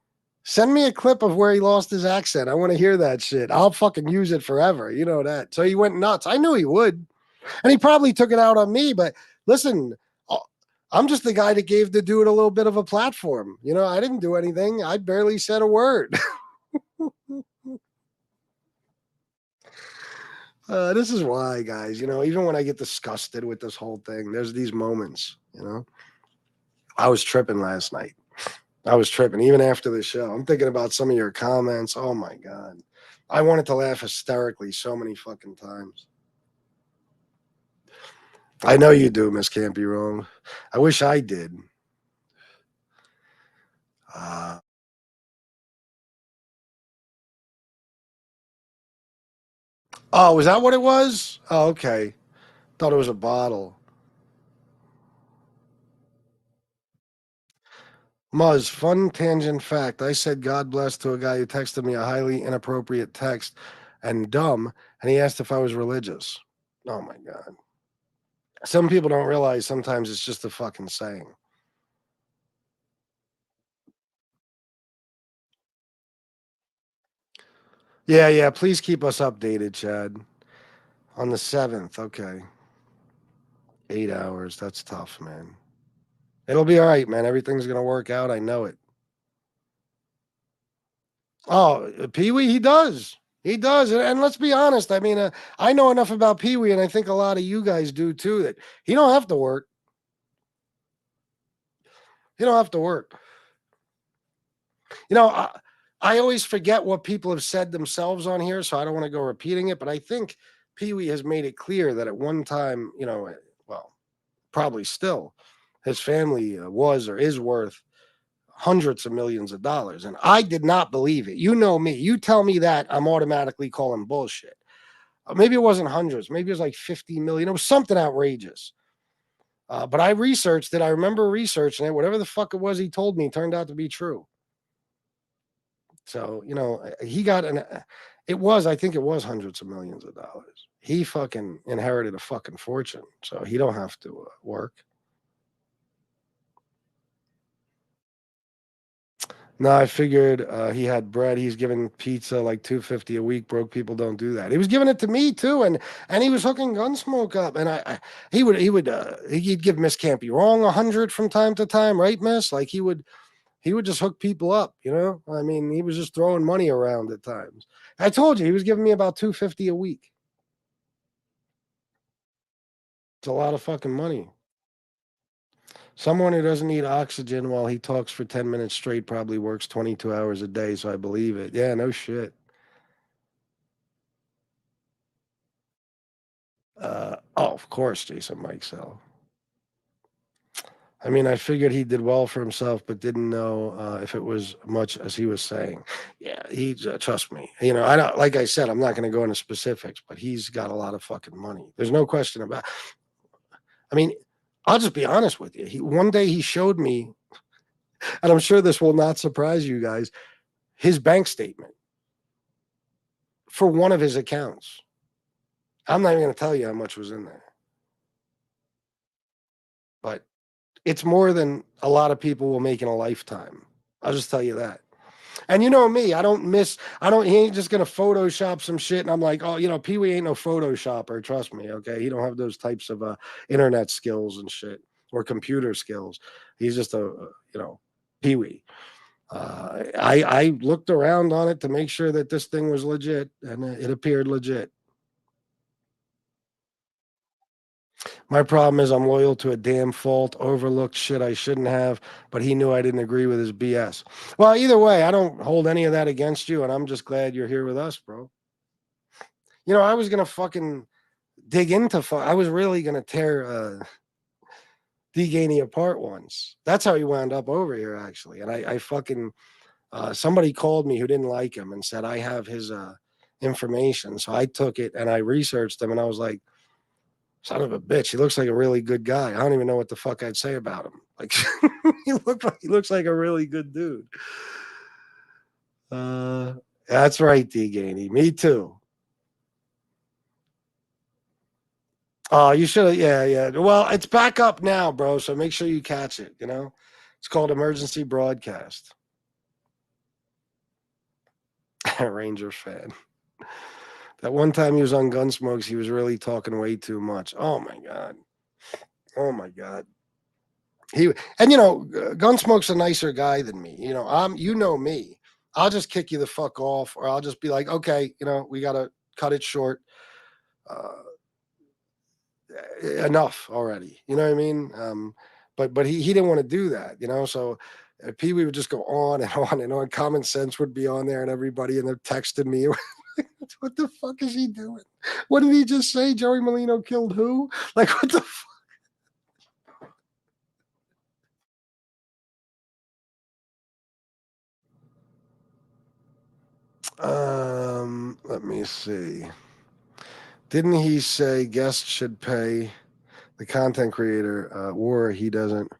Send me a clip of where he lost his accent. I want to hear that shit. I'll fucking use it forever. You know that. So he went nuts. I knew he would. And he probably took it out on me. But listen, I'm just the guy that gave the dude a little bit of a platform. I didn't do anything. I barely said a word. This is why, guys, even when I get disgusted with this whole thing, there's these moments, I was tripping last night. I was tripping even after the show. I'm thinking about some of your comments. Oh my God. I wanted to laugh hysterically so many fucking times. I know you do, Miss Can't Be Wrong. I wish I did. Oh, was that what it was? Oh, okay. Thought it was a bottle. Muzz, fun tangent fact. I said God bless to a guy who texted me a highly inappropriate text and dumb, and he asked if I was religious. Oh my God. Some people don't realize sometimes it's just a fucking saying. Yeah. Please keep us updated, Chad. On the 7th. Okay. 8 hours. That's tough, man. It'll be all right, man. Everything's going to work out. I know it. Oh, Pee-wee, he does. He does. And let's be honest. I mean, I know enough about Pee-wee, and I think a lot of you guys do too, that he don't have to work. He don't have to work. I always forget what people have said themselves on here, so I don't want to go repeating it. But I think Pee-wee has made it clear that at one time, well, probably still, his family was or is worth hundreds of millions of dollars. And I did not believe it. You know me. You tell me that, I'm automatically calling bullshit. Maybe it wasn't hundreds. Maybe it was like 50 million. It was something outrageous. But I researched it. I remember researching it. Whatever the fuck it was he told me turned out to be true. So, he got I think it was hundreds of millions of dollars. He fucking inherited a fucking fortune. So he don't have to work. No, I figured he had bread. He's giving pizza like $250 a week. Broke people don't do that. He was giving it to me too, and he was hooking Gunsmoke up. And he'd give Miss Can't Be Wrong 100 from time to time, right, Miss? Like he would just hook people up. I mean, he was just throwing money around at times. I told you he was giving me about $250 a week. It's a lot of fucking money. Someone who doesn't need oxygen while he talks for 10 minutes straight probably works 22 hours a day, so I believe it. Yeah, no shit. Of course, Jason Mikesell. I mean, I figured he did well for himself, but didn't know if it was much as he was saying. Yeah, he trust me. I don't, like I said, I'm not going to go into specifics, but he's got a lot of fucking money. There's no question about. I mean, I'll just be honest with you. One day he showed me, and I'm sure this will not surprise you guys, his bank statement for one of his accounts. I'm not even going to tell you how much was in there, but it's more than a lot of people will make in a lifetime. I'll just tell you that. And you know me, he ain't just going to Photoshop some shit. And I'm like, oh, Pee-wee ain't no Photoshopper. Trust me. Okay. He don't have those types of internet skills and shit or computer skills. He's just Pee-wee. I looked around on it to make sure that this thing was legit, and it appeared legit. My problem is I'm loyal to a damn fault, overlooked shit I shouldn't have, but he knew I didn't agree with his BS. Well, either way, I don't hold any of that against you, and I'm just glad you're here with us, bro. I was going to fucking dig into I was really going to tear D. Gainey apart once. That's how he wound up over here, actually. And I fucking, somebody called me who didn't like him and said, I have his information. So I took it and I researched him, and I was like, son of a bitch, he looks like a really good guy. I don't even know what the fuck I'd say about him. Like he looks like a really good dude. That's right, D. Gainey. Me too. Oh, you should have. Yeah. Well, it's back up now, bro. So make sure you catch it. It's called Emergency Broadcast. Ranger fan. That one time he was on Gunsmokes, he was really talking way too much. Oh my god. Gunsmoke's a nicer guy than me. Me. I'll just kick you the fuck off, or I'll just be like, okay, we gotta cut it short. Enough already. You know what I mean? But he didn't want to do that. So Pee-wee would just go on and on and on. Common Sense would be on there, and everybody, and they're texting me. What the fuck is he doing? What did he just say? Joey Molino killed who? Like, what the fuck? Let me see. Didn't he say guests should pay the content creator, or he doesn't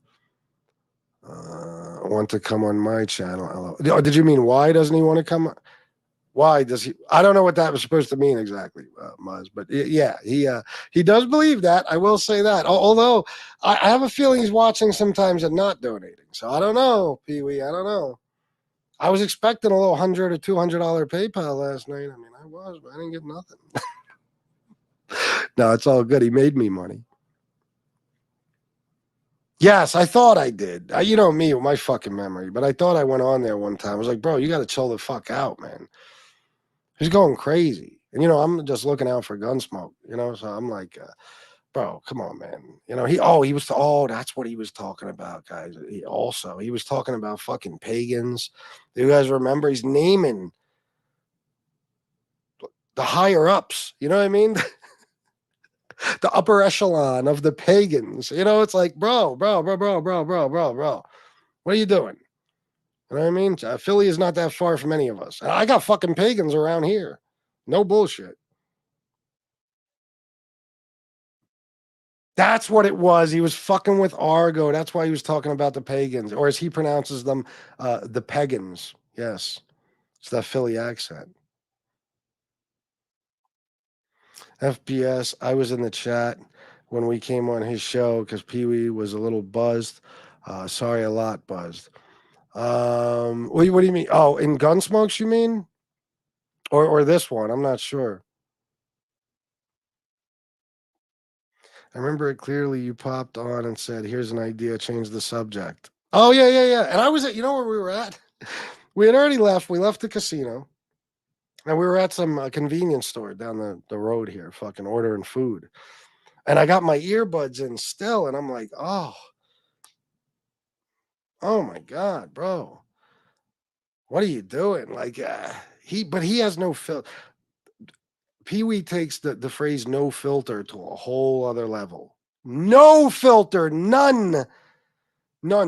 want to come on my channel? Oh, did you mean why doesn't he want to come? Why does he? I don't know what that was supposed to mean exactly, Muzz. But yeah, he does believe that. I will say that. Although I have a feeling he's watching sometimes and not donating. So I don't know, Pee-wee. I don't know. I was expecting a little $100 or $200 PayPal last night. I mean, I was, but I didn't get nothing. No, it's all good. He made me money. Yes, I thought I did. You know me with my fucking memory, but I thought I went on there one time. I was like, bro, you got to chill the fuck out, man. He's going crazy. And, I'm just looking out for Gunsmoke, so I'm like, bro, come on, man. That's what he was talking about, guys. He was talking about fucking pagans. Do you guys remember? He's naming the higher ups. You know what I mean? The upper echelon of the pagans. It's like, bro. What are you doing? You know what I mean? Philly is not that far from any of us. I got fucking pagans around here. No bullshit. That's what it was. He was fucking with Argo. That's why he was talking about the pagans, or as he pronounces them, the pagans. Yes, it's that Philly accent. FBS, I was in the chat when we came on his show because Pee Wee was a little buzzed. Sorry, a lot buzzed. What do you mean? Oh, in Gunsmokes, you mean? Or this one? I'm not sure. I remember it clearly. You popped on and said, "Here's an idea. Change the subject." Oh yeah. And I was at. You know where we were at? We had already left. We left the casino, and we were at some convenience store down the road here, fucking ordering food. And I got my earbuds in still, and I'm like, oh my god, bro, what are you doing? Like, he has no filter. Pee Wee takes the phrase "no filter" to a whole other level. No filter, none,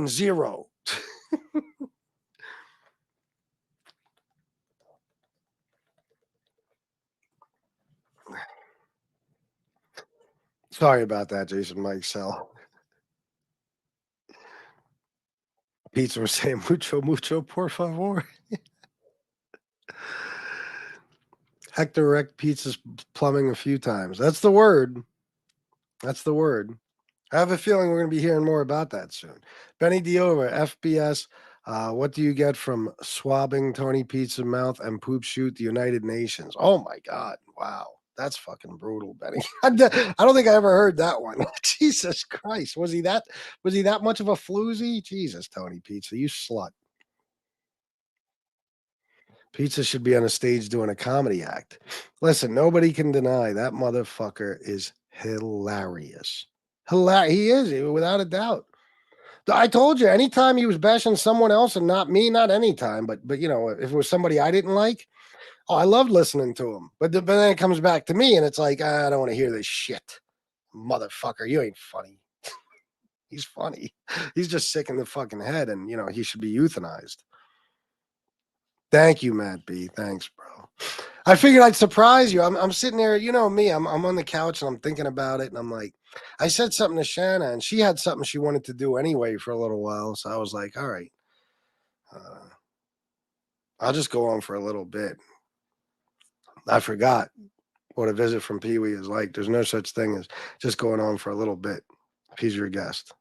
zero. Sorry about that, Jason Mike Sell. Pizza was saying mucho, por favor. Hector wrecked Pizza's plumbing a few times. That's the word. That's the word. I have a feeling we're going to be hearing more about that soon. Benny Diova, FBS. What do you get from swabbing Tony Pizza's mouth and poop shoot the United Nations? Oh my God. Wow. That's fucking brutal, Benny. I don't think I ever heard that one. Jesus Christ. Was he that much of a floozy? Jesus, Tony Pizza, you slut. Pizza should be on a stage doing a comedy act. Listen, nobody can deny that motherfucker is hilarious. He is, without a doubt. I told you, anytime he was bashing someone else and not me, not anytime, but you know, if it was somebody I didn't like, oh, I loved listening to him. But then it comes back to me, and it's like, I don't want to hear this shit, motherfucker. You ain't funny. He's funny. He's just sick in the fucking head, and you know he should be euthanized. Thank you, Matt B. Thanks, bro. I figured I'd surprise you. I'm sitting there, you know me. I'm on the couch and I'm thinking about it, and I'm like, I said something to Shanna, and she had something she wanted to do anyway for a little while. So I was like, all right, I'll just go on for a little bit. I forgot what a visit from Pee Wee is like. There's no such thing as just going on for a little bit if he's your guest.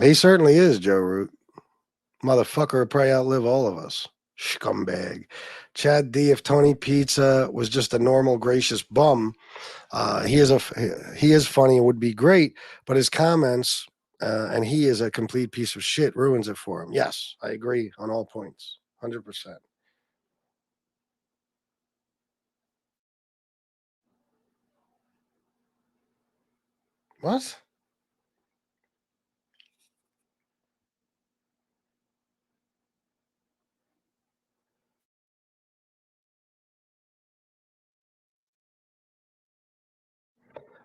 He certainly is, Joe Root. Motherfucker would probably outlive all of us. Scumbag. Chad D, if Tony Pizza was just a normal, gracious bum, he is funny and would be great, but his comments, and he is a complete piece of shit, ruins it for him. Yes, I agree on all points. 100%. What?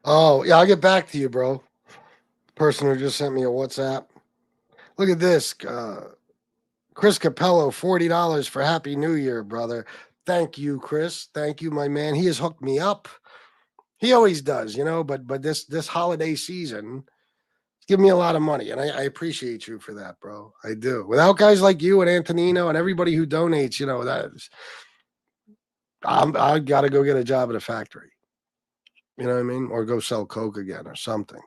Oh, yeah, I'll get back to you, bro. Person who just sent me a WhatsApp. Look at this. Chris Capello, $40 for Happy New Year, brother. Thank you, Chris. Thank you, my man. He has hooked me up. He always does, you know, but this holiday season, give me a lot of money, and I appreciate you for that, bro. I do. Without guys like you and Antonino and everybody who donates, you know, I got to go get a job at a factory. You know what I mean? Or go sell coke again or something.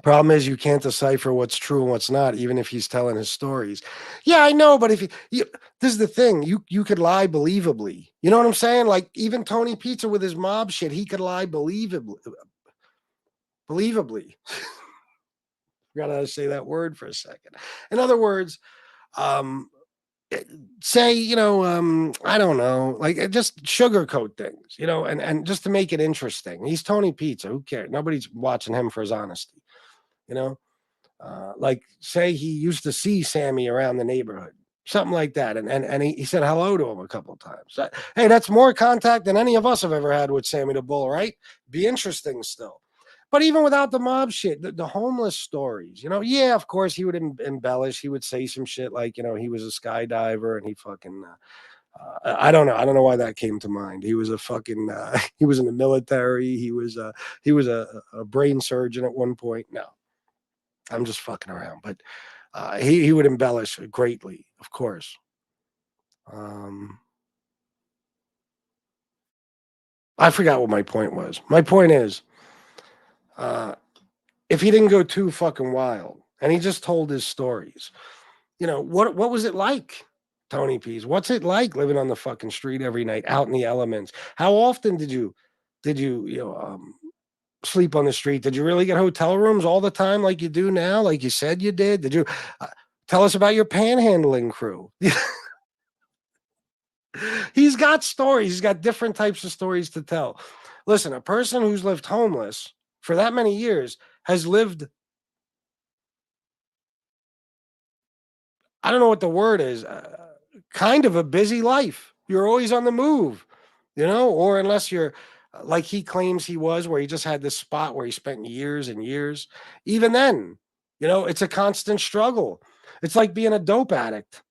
Problem is, you can't decipher what's true and what's not, even if he's telling his stories. Yeah, I know, but if you this is the thing, you could lie believably. You know what I'm saying? Like even Tony Pizza with his mob shit, he could lie believably. Gotta say that word for a second. In other words, say, you know, I don't know, like just sugarcoat things, you know, and just to make it interesting. He's Tony Pizza. Who cares? Nobody's watching him for his honesty, you know. Like say he used to see Sammy around the neighborhood, something like that, and he said hello to him a couple of times. Hey, that's more contact than any of us have ever had with Sammy the Bull, right? Be interesting still. But even without the mob shit, the homeless stories, you know, yeah, of course he would embellish. He would say some shit like, you know, he was a skydiver and he fucking I don't know. I don't know why that came to mind. He was a fucking. He was in the military. He was a brain surgeon at one point. No, I'm just fucking around. But he would embellish greatly, of course. I forgot what my point was. My point is, if he didn't go too fucking wild and he just told his stories, what was it like, Tony P's? What's it like living on the fucking street every night, out in the elements? How often did you sleep on the street? Did you really get hotel rooms all the time like you do now, like you said you did? Did you tell us about your panhandling crew? He's got stories. He's got different types of stories to tell. Listen, a person who's lived homeless for that many years has lived, I don't know what the word is, kind of a busy life. You're always on the move, or unless you're like he claims he was, where he just had this spot where he spent years and years. Even then, it's a constant struggle. It's like being a dope addict.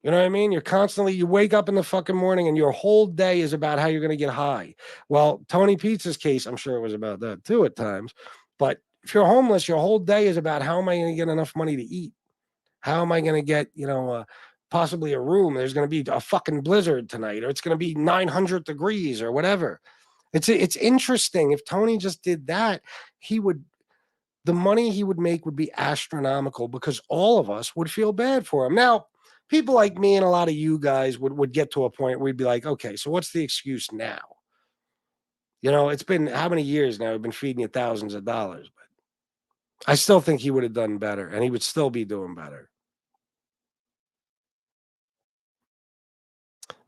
You know what I mean? You wake up in the fucking morning and your whole day is about how you're going to get high. Well, Tony Pizza's case, I'm sure it was about that too at times. But if you're homeless, your whole day is about how am I going to get enough money to eat? How am I going to get, possibly a room? There's going to be a fucking blizzard tonight, or it's going to be 900 degrees or whatever. It's interesting. If Tony just did that, the money he would make would be astronomical because all of us would feel bad for him. Now, people like me and a lot of you guys would get to a point where we'd be like, okay, so what's the excuse now? It's been how many years now? We've been feeding you thousands of dollars, but I still think he would have done better and he would still be doing better.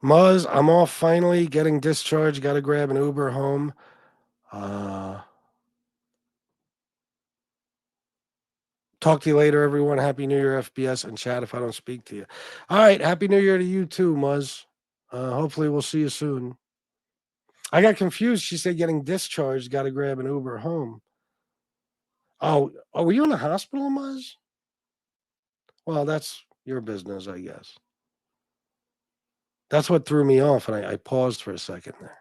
Muzz, I'm off finally, getting discharged. Got to grab an Uber home. Talk to you later, everyone. Happy New Year, FBS, and chat if I don't speak to you. All right. Happy New Year to you too, Muzz. Hopefully we'll see you soon. I got confused. She said getting discharged, got to grab an Uber home. Oh, were you in the hospital, Muzz? Well, that's your business, I guess. That's what threw me off, and I paused for a second there.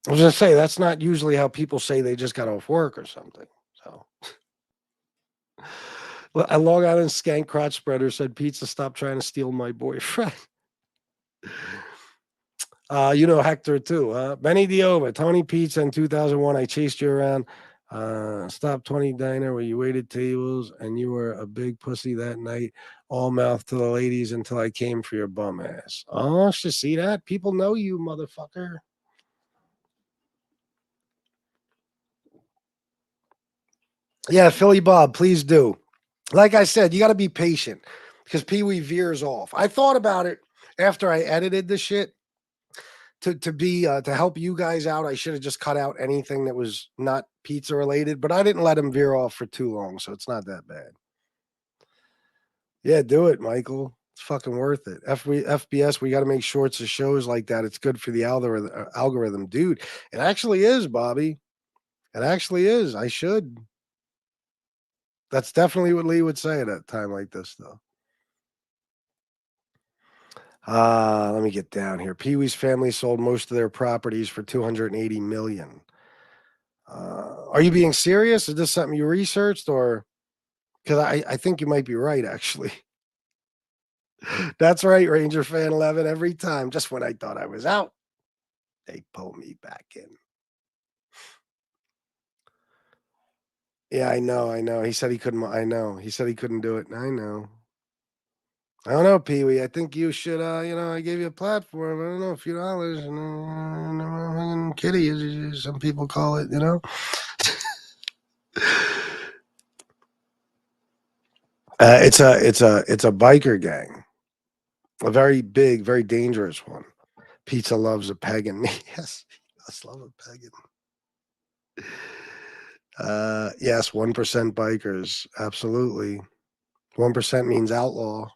I was going to say, that's not usually how people say they just got off work or something. So, well, I log on and Skank Crotch Spreader said, Pizza, stop trying to steal my boyfriend. Hector too, huh? Benny Diova, Tony Pizza in 2001. I chased you around. Stop 20 Diner where you waited tables and you were a big pussy that night. All mouth to the ladies until I came for your bum ass. Oh, should see that? People know you, motherfucker. Yeah, Philly Bob, please do. Like I said, you got to be patient because Pee Wee veers off. I thought about it after I edited the shit. To help you guys out, I should have just cut out anything that was not pizza related, but I didn't let him veer off for too long, so it's not that bad. Yeah, do it, Michael. It's fucking worth it. FBS, we got to make shorts of shows like that. It's good for the algorithm. Dude, it actually is, Bobby. It actually is. I should. That's definitely what Lee would say at a time like this, though. Let me get down here. Pee Wee's family sold most of their properties for $280 million. Are you being serious? Is this something you researched, or because I think you might be right, actually. That's right, Ranger Fan 11. Every time, just when I thought I was out, they pull me back in. Yeah, I know. He said he couldn't. I know. He said he couldn't do it. I know. I don't know, Pee Wee. I think you should, I gave you a platform. I don't know, a few dollars. Kitty, as some people call it, It's a biker gang. A very big, very dangerous one. Pizza loves a pagan. Yes, he does love a pagan. Yes, 1% bikers. Absolutely. 1% means outlaw.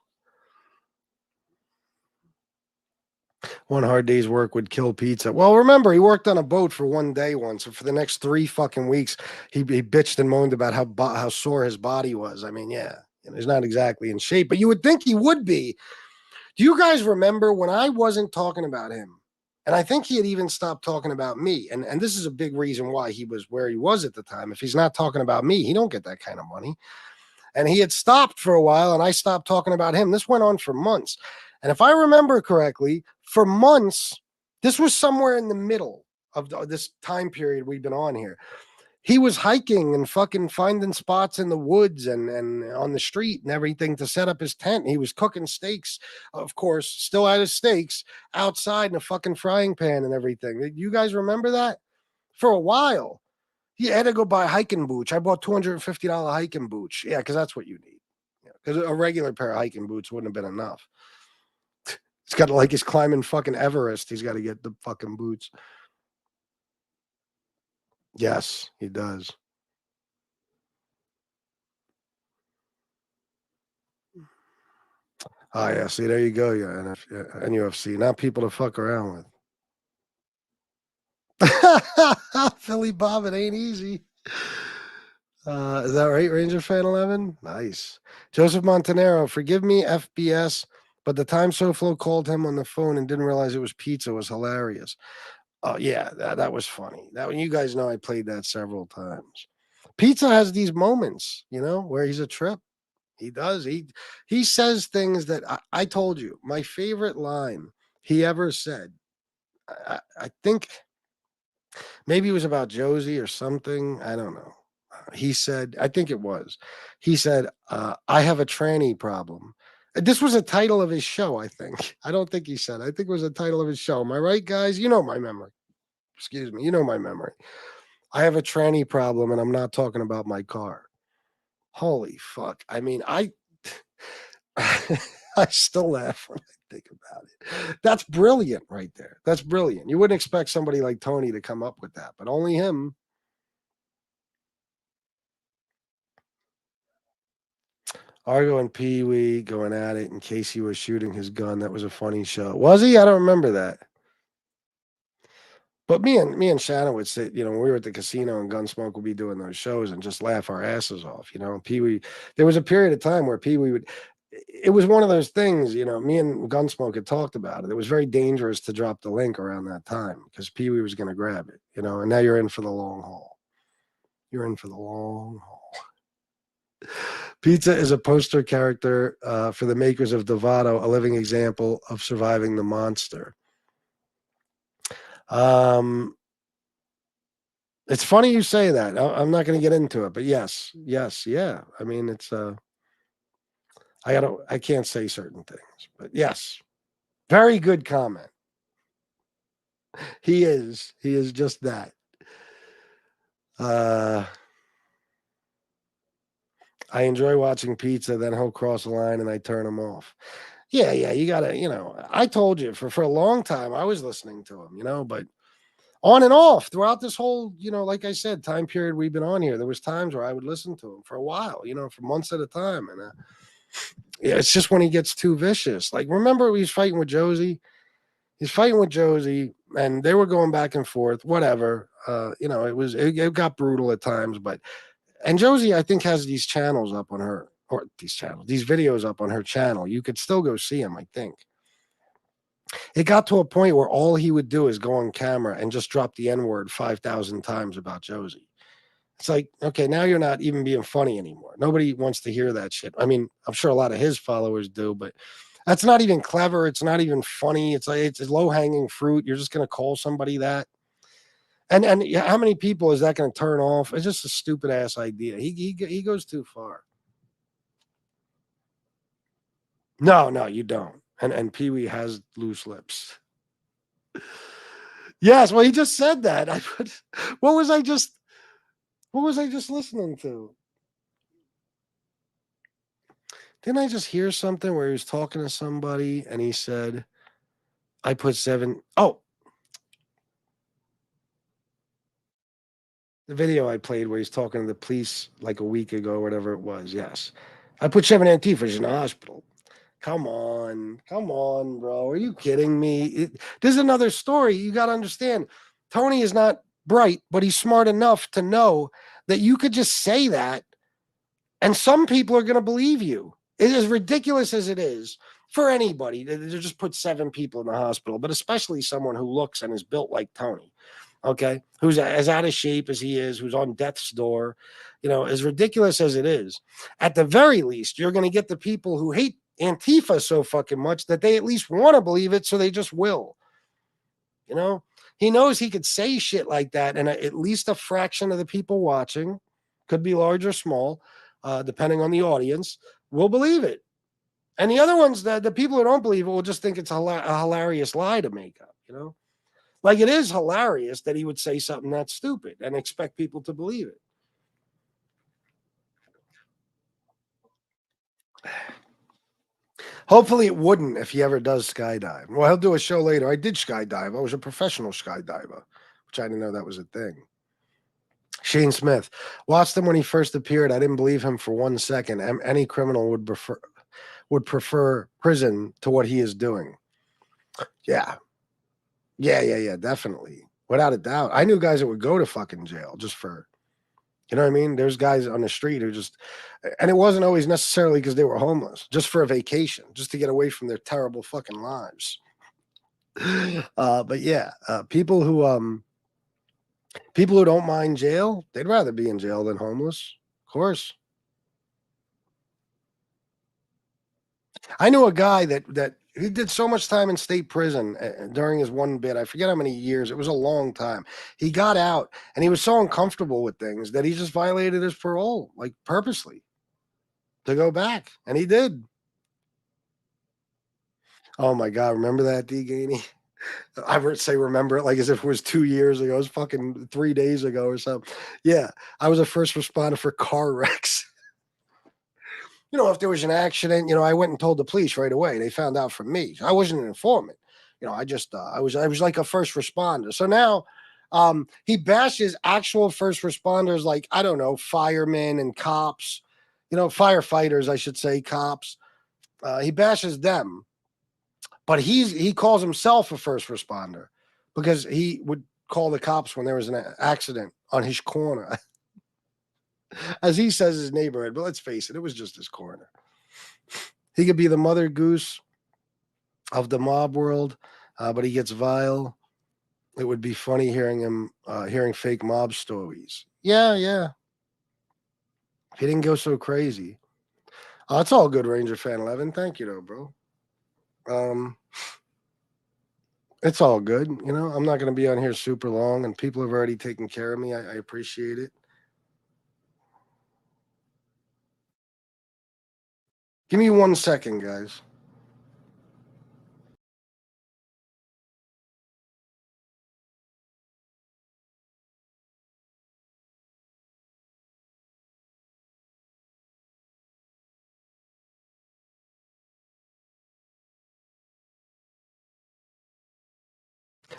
One hard day's work would kill pizza. Well, remember, he worked on a boat for one day once, and for the next 3 fucking weeks, he bitched and moaned about how sore his body was. I mean, yeah, he's not exactly in shape, but you would think he would be Do you guys remember when I wasn't talking about him? And I think he had even stopped talking about me. And this is a big reason why he was where he was at the time. If he's not talking about me, he don't get that kind of money. And he had stopped for a while, and I stopped talking about him. This went on for months. And if I remember correctly, for months, this was somewhere in the middle of this time period we've been on here. He was hiking and fucking finding spots in the woods and on the street and everything to set up his tent. He was cooking steaks, of course, still had his steaks outside in a fucking frying pan and everything. You guys remember that? For a while. He had to go buy hiking boots. I bought $250 hiking boots. Yeah, because that's what you need. Because a regular pair of hiking boots wouldn't have been enough. It's got like he's climbing fucking Everest. He's got to get the fucking boots. Yes, he does. Oh, yeah. See, there you go. Yeah, and UFC. Not people to fuck around with. Philly Bob, it ain't easy. Is that right, Ranger Fan 11? Nice. Joseph Montanero, forgive me, FBS, but the time SoFlo called him on the phone and didn't realize it was pizza was hilarious. Oh, yeah, that was funny. That when you guys know I played that several times. Pizza has these moments, where he's a trip. He does. He says things that I told you. My favorite line he ever said, I think maybe it was about Josie or something. I don't know. He said, I think it was. He said, I have a tranny problem. This was a title of his show, I think. I don't think he said. I think it was a title of his show. Am I right, guys? You know my memory. Excuse me. You know my memory. I have a tranny problem, and I'm not talking about my car. Holy fuck. I mean, I still laugh when I think about it. That's brilliant right there. That's brilliant. You wouldn't expect somebody like Tony to come up with that, but only him. Argo and Pee Wee going at it in case he was shooting his gun. That was a funny show. Was he? I don't remember that. But me and Shannon would sit, when we were at the casino and Gunsmoke would be doing those shows and just laugh our asses off, Pee Wee. There was a period of time where Pee Wee would. It was one of those things, me and Gunsmoke had talked about it. It was very dangerous to drop the link around that time because Pee Wee was going to grab it, and now you're in for the long haul. You're in for the long haul. Pizza is a poster character for the makers of Devato, a living example of surviving the monster. It's funny you say that. I'm not going to get into it, but yes, yeah. I mean, it's I can't say certain things, but yes, very good comment. He is just that. I enjoy watching Pizza, then he'll cross the line and I turn him off. Yeah, you gotta, I told you for a long time I was listening to him, but on and off throughout this whole, like I said, time period we've been on here, there was times where I would listen to him for a while, for months at a time. And yeah, it's just when he gets too vicious. Like, remember he's fighting with Josie? He's fighting with Josie and they were going back and forth, whatever. It got brutal at times, and Josie, I think, has these channels up on her, or these videos up on her channel. You could still go see them, I think. It got to a point where all he would do is go on camera and just drop the N-word 5,000 times about Josie. It's like, okay, now you're not even being funny anymore. Nobody wants to hear that shit. I mean, I'm sure a lot of his followers do, but that's not even clever. It's not even funny. It's like, it's low-hanging fruit. You're just going to call somebody that. And how many people is that going to turn off? It's just a stupid ass idea. He goes too far. No, you don't. And Pee Wee has loose lips. Yes, well, he just said that. What was I just listening to? Didn't I just hear something where he was talking to somebody and he said, I put 7. Oh, the video I played where he's talking to the police like a week ago, whatever it was. Yes. I put 7 Antifas in the hospital. Come on, bro. Are you kidding me? There's another story. You got to understand. Tony is not bright, but he's smart enough to know that you could just say that and some people are going to believe you. It is ridiculous as it is for anybody to just put 7 people in the hospital, but especially someone who looks and is built like Tony, okay, who's as out of shape as he is, who's on death's door, as ridiculous as it is. At the very least, you're going to get the people who hate Antifa so fucking much that they at least want to believe it, so they just will. He knows he could say shit like that, and at least a fraction of the people watching, could be large or small, depending on the audience, will believe it. And the other ones, the people who don't believe it will just think it's a hilarious lie to make up, Like it is hilarious that he would say something that stupid and expect people to believe it. Hopefully it wouldn't if he ever does skydive. Well, he'll do a show later. I did skydive. I was a professional skydiver, which I didn't know that was a thing. Shane Smith. Watched him when he first appeared. I didn't believe him for 1 second. Any criminal would prefer prison to what he is doing. Yeah, definitely. Without a doubt. I knew guys that would go to fucking jail just for, you know what I mean? There's guys on the street who just, and it wasn't always necessarily because they were homeless, just for a vacation, just to get away from their terrible fucking lives. But yeah, people who don't mind jail, they'd rather be in jail than homeless. Of course. I knew a guy that he did so much time in state prison during his one bit. I forget how many years. It was a long time. He got out and he was so uncomfortable with things that he just violated his parole, like purposely, to go back. And he did. Oh my God. Remember that, D. Gainey? I would say remember it like as if it was 2 years ago. It was fucking 3 days ago or something. Yeah. I was a first responder for car wrecks. If there was an accident, I went and told the police right away. They found out from me. I wasn't an informant. I just, I was like a first responder. So now he bashes actual first responders like, I don't know, firemen and cops, firefighters, I should say, cops. He bashes them, but he calls himself a first responder because he would call the cops when there was an accident on his corner. As he says, his neighborhood, but let's face it, it was just his corner. He could be the mother goose of the mob world, but he gets vile. It would be funny hearing fake mob stories. Yeah. He didn't go so crazy. It's all good, Ranger Fan 11. Thank you, though, bro. It's all good. I'm not going to be on here super long, and people have already taken care of me. I appreciate it. Give me 1 second, guys.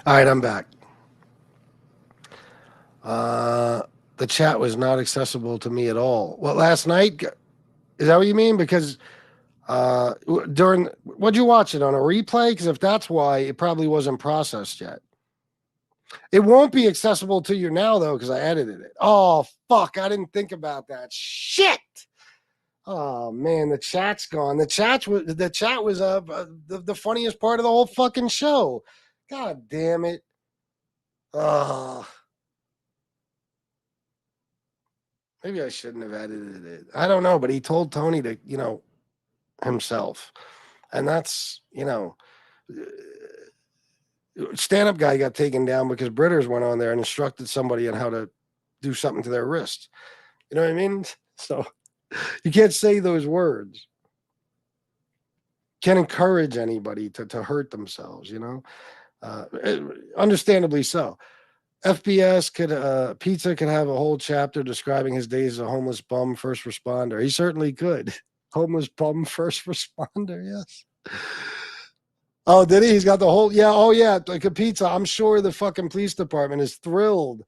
All right, I'm back. The chat was not accessible to me at all. Well, last night, is that what you mean? Because what'd you watch it on a replay? Because if that's why, it probably wasn't processed yet. It won't be accessible to you now, though, because I edited it. Oh, fuck. I didn't think about that. Shit. Oh, man, the chat's gone. The chat was the funniest part of the whole fucking show. God damn it. Maybe I shouldn't have edited it. I don't know, but he told Tony to, himself. And that's, stand-up guy got taken down because Britters went on there and instructed somebody on how to do something to their wrist. You know what I mean? So you can't say those words. Can't encourage anybody to hurt themselves, understandably so. FBS Pizza could have a whole chapter describing his days as a homeless bum first responder. He certainly could. Homeless bum first responder, yes. Oh, did he? He's got the whole, yeah. Oh, yeah. Like a pizza. I'm sure the fucking police department is thrilled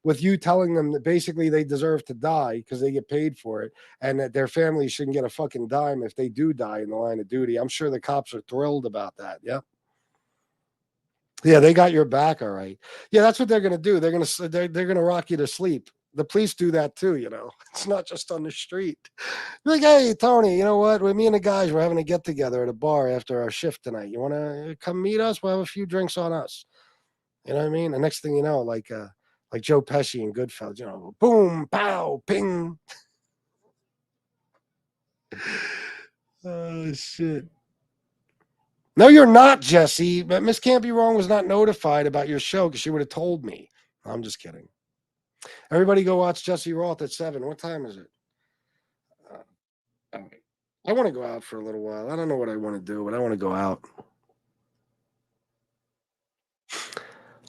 with you telling them that basically they deserve to die because they get paid for it and that their families shouldn't get a fucking dime if they do die in the line of duty. I'm sure the cops are thrilled about that. Yep. Yeah, they got your back, all right. Yeah, that's what they're gonna do. They're gonna rock you to sleep the police do that too, you know. It's not just on the street. You're like, hey, Tony, you know what? Me and the guys, we're having a get together at a bar after our shift tonight. You want to come meet us? We'll have a few drinks on us. You know what I mean? The next thing you know, like Joe Pesci and Goodfellas, you know, boom, pow, ping. Oh, shit. No, you're not, Jesse. But Miss Can't Be Wrong was not notified about your show because she would have told me. I'm just kidding. Everybody go watch Jesse Roth at 7. What time is it? I want to go out for a little while. I don't know what I want to do, but I want to go out.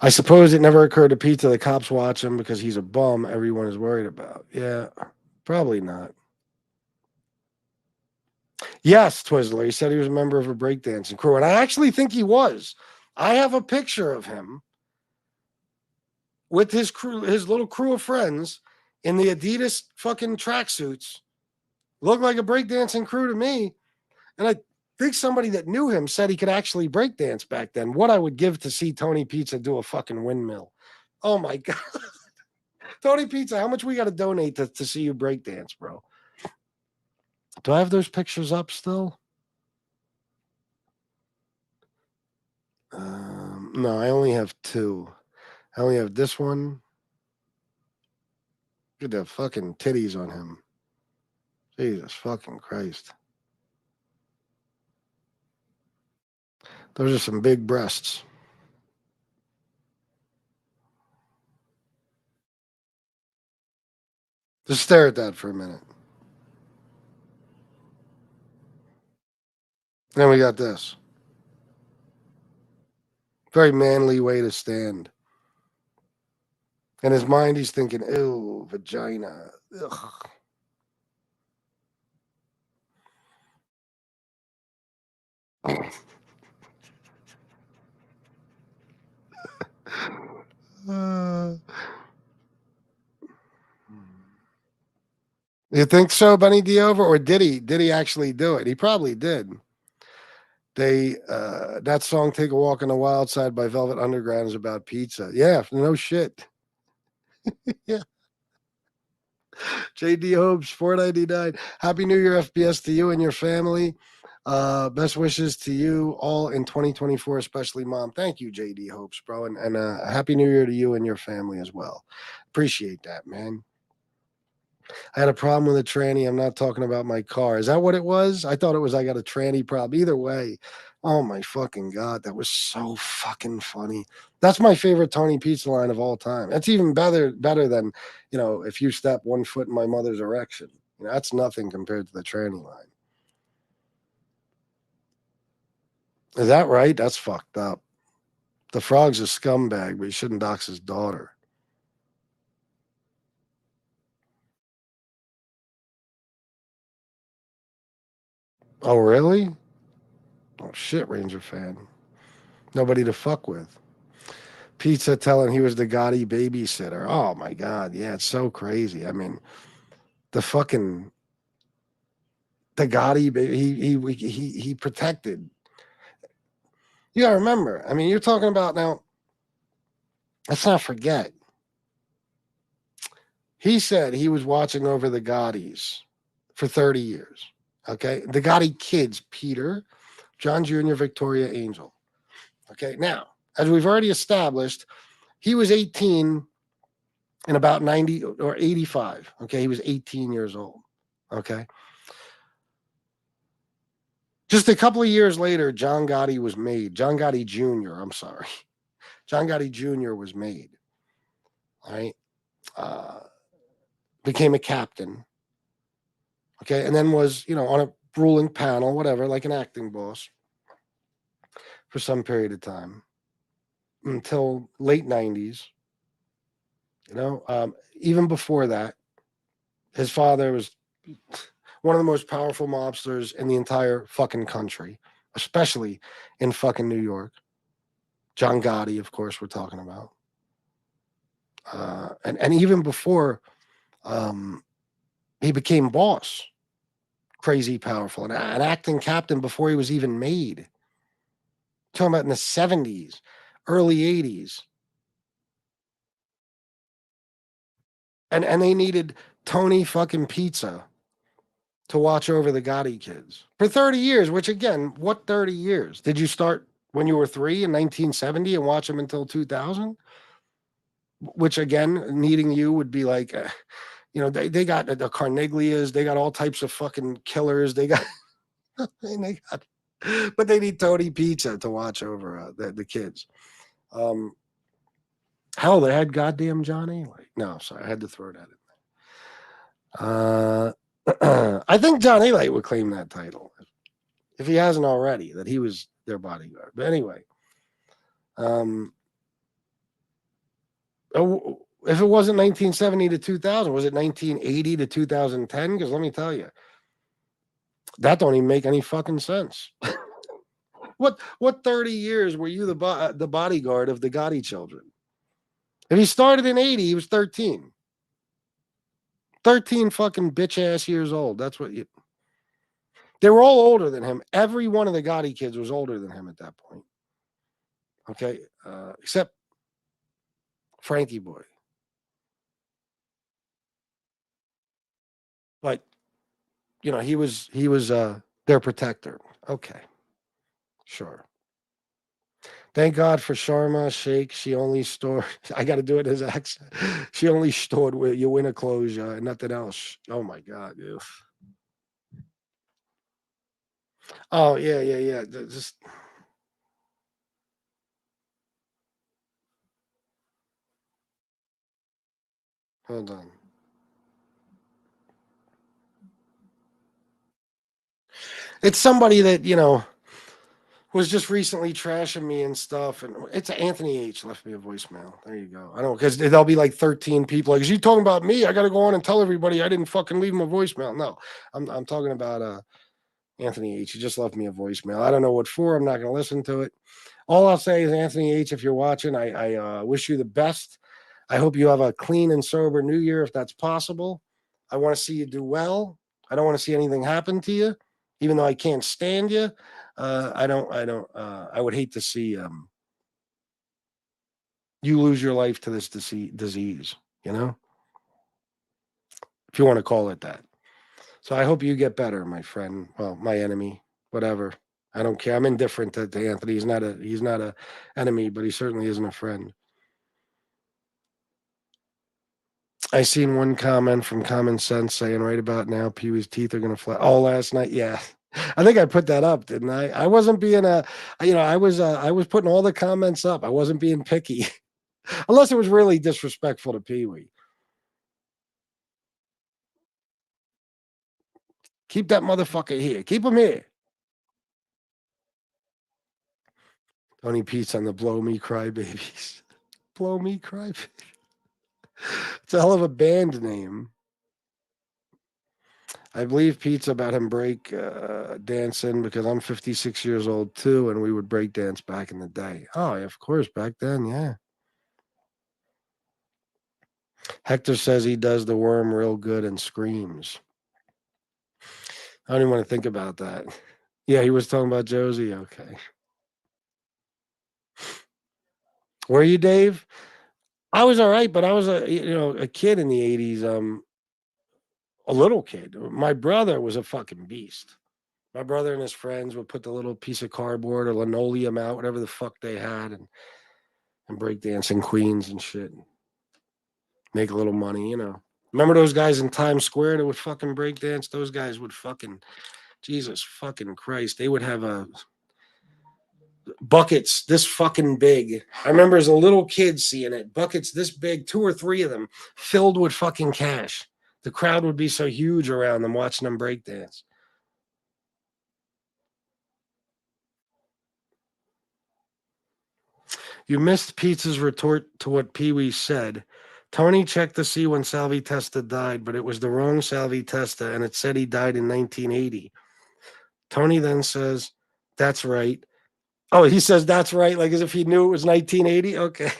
I suppose it never occurred to Pete that the cops watch him because he's a bum everyone is worried about. Yeah, probably not. Yes, Twizzler. He said he was a member of a breakdancing crew, and I actually think he was. I have a picture of him with his crew, his little crew of friends in the Adidas fucking tracksuits. Looked like a breakdancing crew to me. And I think somebody that knew him said he could actually breakdance back then. What I would give to see Tony Pizza do a fucking windmill. Oh my God. Tony Pizza, how much we got to donate to see you breakdance, bro? Do I have those pictures up still? No, I only have 2. I only have this one. Look at the fucking titties on him. Jesus fucking Christ. Those are some big breasts. Just stare at that for a minute. Then we got this. Very manly way to stand. In his mind, he's thinking, ew, vagina. Ugh. You think so, Benny D'Over, or did he? Did he actually do it? He probably did. That song "Take a Walk on the Wild Side" by Velvet Underground is about pizza. Yeah, no shit. Yeah. JD Hopes, $4.99. Happy New Year, FBS, to you and your family. Best wishes to you all in 2024, especially Mom. Thank you, JD Hopes, bro, and Happy New Year to you and your family as well. Appreciate that, man. I had a problem with a tranny. I'm not talking about my car. Is that what it was? I thought it was I got a tranny problem. Either way, oh my fucking God, that was so fucking funny. That's my favorite Tony Pizza line of all time. That's even better than, you know, if you step 1 foot in my mother's erection. You know, that's nothing compared to the tranny line. Is that right? That's fucked up. The frog's a scumbag, but he shouldn't dox his daughter. Oh, really? Oh, shit, Ranger fan. Nobody to fuck with. Pizza telling he was the Gotti babysitter. Oh, my God. Yeah, it's so crazy. I mean, the Gotti baby, he protected. You got to remember, I mean, you're talking about now, let's not forget. He said he was watching over the Gottis for 30 years. Okay. The Gotti kids, Peter, John Jr., Victoria, Angel. Okay. Now, as we've already established, he was 18 in about 90 or 85. Okay. He was 18 years old. Okay. Just a couple of years later, John Gotti was made. John Gotti Jr., I'm sorry. John Gotti Jr. was made. All right. Became a captain. Okay. And then was, you know, on a ruling panel, whatever, like an acting boss for some period of time until late 90s. You know, even before that, his father was one of the most powerful mobsters in the entire fucking country, especially in fucking New York. John Gotti, of course, we're talking about. And even before he became boss, crazy powerful, and an acting captain before he was even made. Talking about in the 70s, early 80s. And they needed Tony fucking Pizza to watch over the Gotti kids for 30 years, which again, what 30 years? Did you start when you were 3 in 1970 and watch them until 2000? Which again, needing you would be like, they got the Carniglias, they got all types of fucking killers. They got, but they need Tony Pizza to watch over the kids. Hell, they had goddamn Johnny. No, sorry, I had to throw that in there. I think John Elite would claim that title if he hasn't already, that he was their bodyguard. But anyway, if it wasn't 1970 to 2000, was it 1980 to 2010? Because let me tell you, that don't even make any fucking sense. What 30 years were you the bodyguard of the Gotti children? If he started in 80, he was 13. 13 fucking bitch ass years old. That's what you. They were all older than him. Every one of the Gotti kids was older than him at that point. Okay, except Frankie Boy. But he was their protector. Okay, sure. Thank God for Sharma Sheikh. She only stored. I got to do it as accent. She only stored with your winter clothes and nothing else. Oh my God, dude. Oh yeah. Just hold on. It's somebody that was just recently trashing me and stuff, and it's Anthony H left me a voicemail. There you go. I don't, because there'll be like 13 people like, is he talking about me? I got to go on and tell everybody I didn't fucking leave him a voicemail. No, I'm talking about Anthony H. He just left me a voicemail. I don't know what for. I'm not going to listen to it. All I'll say is, Anthony H., if you're watching, I wish you the best. I hope you have a clean and sober New Year if that's possible. I want to see you do well. I don't want to see anything happen to you, even though I can't stand you. I would hate to see you lose your life to this disease, if you want to call it that. So I hope you get better, my friend. Well, my enemy, whatever. I don't care. I'm indifferent to Anthony. He's not a enemy, but he certainly isn't a friend. I seen one comment from Common Sense saying right about now Pee Wee's teeth are gonna fly. Oh, last night, yeah. I think I put that up, didn't I? I wasn't being I was putting all the comments up. I wasn't being picky, unless it was really disrespectful to Pee Wee. Keep that motherfucker here. Keep him here. Tony Pete's on the Blow Me Crybabies. Blow Me Crybabies. It's a hell of a band name. I believe Pete's about him break dancing because I'm 56 years old too, and we would break dance back in the day. Oh, yeah, of course, back then, yeah. Hector says he does the worm real good and screams. I don't even want to think about that. Yeah, he was talking about Josie. Okay. Were you, Dave? I was all right, but I was a kid in the 80s. A little kid. My brother was a fucking beast. My brother and his friends would put the little piece of cardboard or linoleum out, whatever the fuck they had, and break dance in Queens and shit. Make a little money, Remember those guys in Times Square that would fucking break dance? Those guys would fucking, Jesus fucking Christ. They would have buckets this fucking big. I remember as a little kid seeing it. Buckets this big, 2 or 3 of them filled with fucking cash. The crowd would be so huge around them watching them break dance. You missed Pete's retort to what Pee Wee said. Tony checked to see when Salvi Testa died, but it was the wrong Salvi Testa, and it said he died in 1980. Tony then says, that's right. Oh, he says that's right, like as if he knew it was 1980? Okay.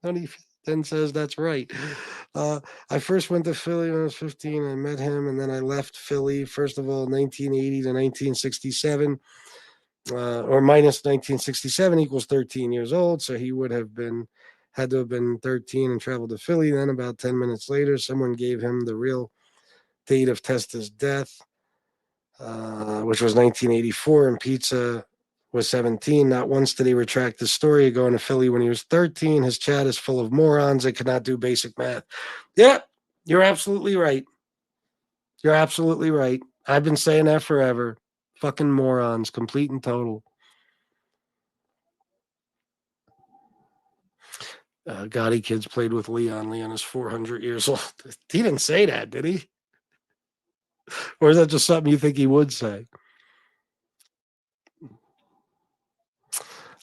Tony then says that's right. I first went to Philly when I was 15. I met him, and then I left Philly, first of all, 1980 to 1967. Or minus 1967 equals 13 years old, so he would have been Had to have been 13 and traveled to Philly. Then about 10 minutes later, someone gave him the real date of Testa's death, which was 1984, and Pizza was 17. Not once did he retract his story of going to Philly when he was 13. His chat is full of morons that cannot do basic math. Yeah, you're absolutely right. You're absolutely right. I've been saying that forever. Fucking morons, complete and total. Gotti kids played with Leon. Leon is 400 years old. He didn't say that, did he? Or is that just something you think he would say?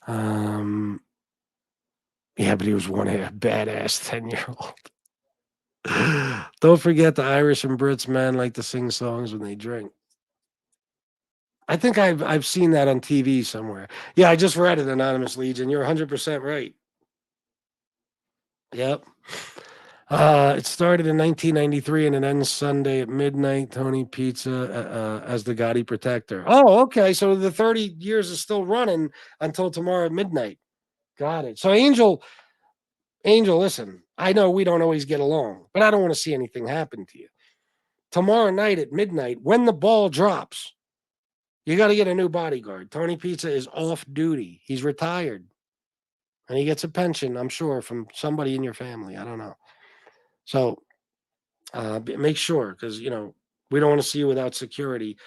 Yeah, but he was one half badass 10-year-old. Don't forget the Irish and Brits, man, like to sing songs when they drink. I think I've seen that on TV somewhere. Yeah, I just read it, Anonymous Legion. You're 100% right. Yep. It started in 1993 and it ends Sunday at midnight. Tony Pizza as the Gotti protector. Oh, okay. So the 30 years is still running until tomorrow at midnight. Got it. So Angel, listen, I know we don't always get along, but I don't want to see anything happen to you. Tomorrow night at midnight, when the ball drops, you got to get a new bodyguard. Tony Pizza is off duty. He's retired. And he gets a pension, I'm sure, from somebody in your family. I don't know. So make sure, because, we don't want to see you without security,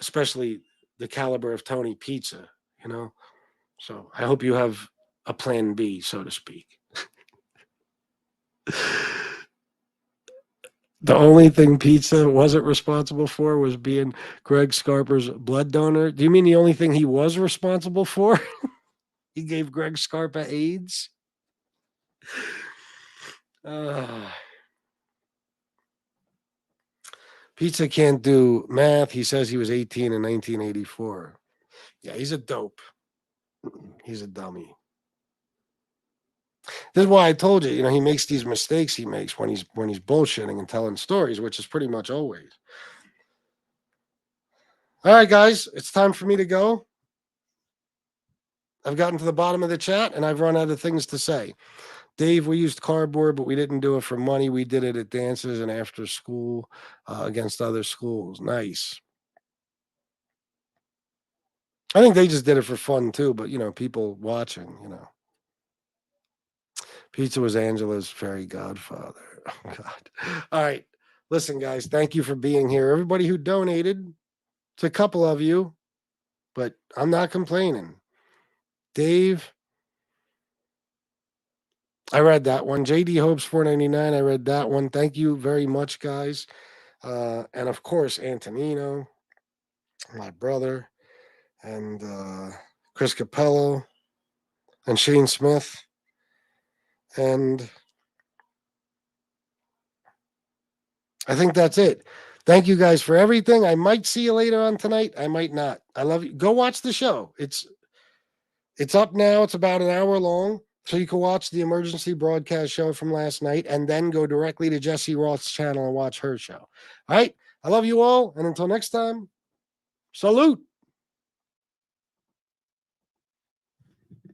especially the caliber of Tony Pizza, So I hope you have a plan B, so to speak. The only thing Pizza wasn't responsible for was being Greg Scarpa's blood donor. Do you mean the only thing he was responsible for? He gave Greg Scarpa AIDS? Pizza can't do math. He says he was 18 in 1984. Yeah, he's a dope. He's a dummy. This is why I told you, he makes these mistakes he makes when he's bullshitting and telling stories, which is pretty much always. All right, guys, it's time for me to go. I've gotten to the bottom of the chat and I've run out of things to say. Dave, we used cardboard, but we didn't do it for money. We did it at dances and after school against other schools. Nice. I think they just did it for fun too, but people watching, Pizza was Angela's fairy godfather. Oh, God. All right. Listen, guys, thank you for being here. Everybody who donated, it's a couple of you, but I'm not complaining. Dave, I read that one. JD Hopes 499, I read that one. Thank you very much, guys. And of course, Antonino, my brother, and Chris Capello, and Shane Smith. And I think that's it. Thank you guys for everything. I might see you later on tonight. I might not. I love you. Go watch the show. It's up now. It's about an hour long. So you can watch the emergency broadcast show from last night and then go directly to Jesse Roth's channel and watch her show. All right. I love you all. And until next time, salute.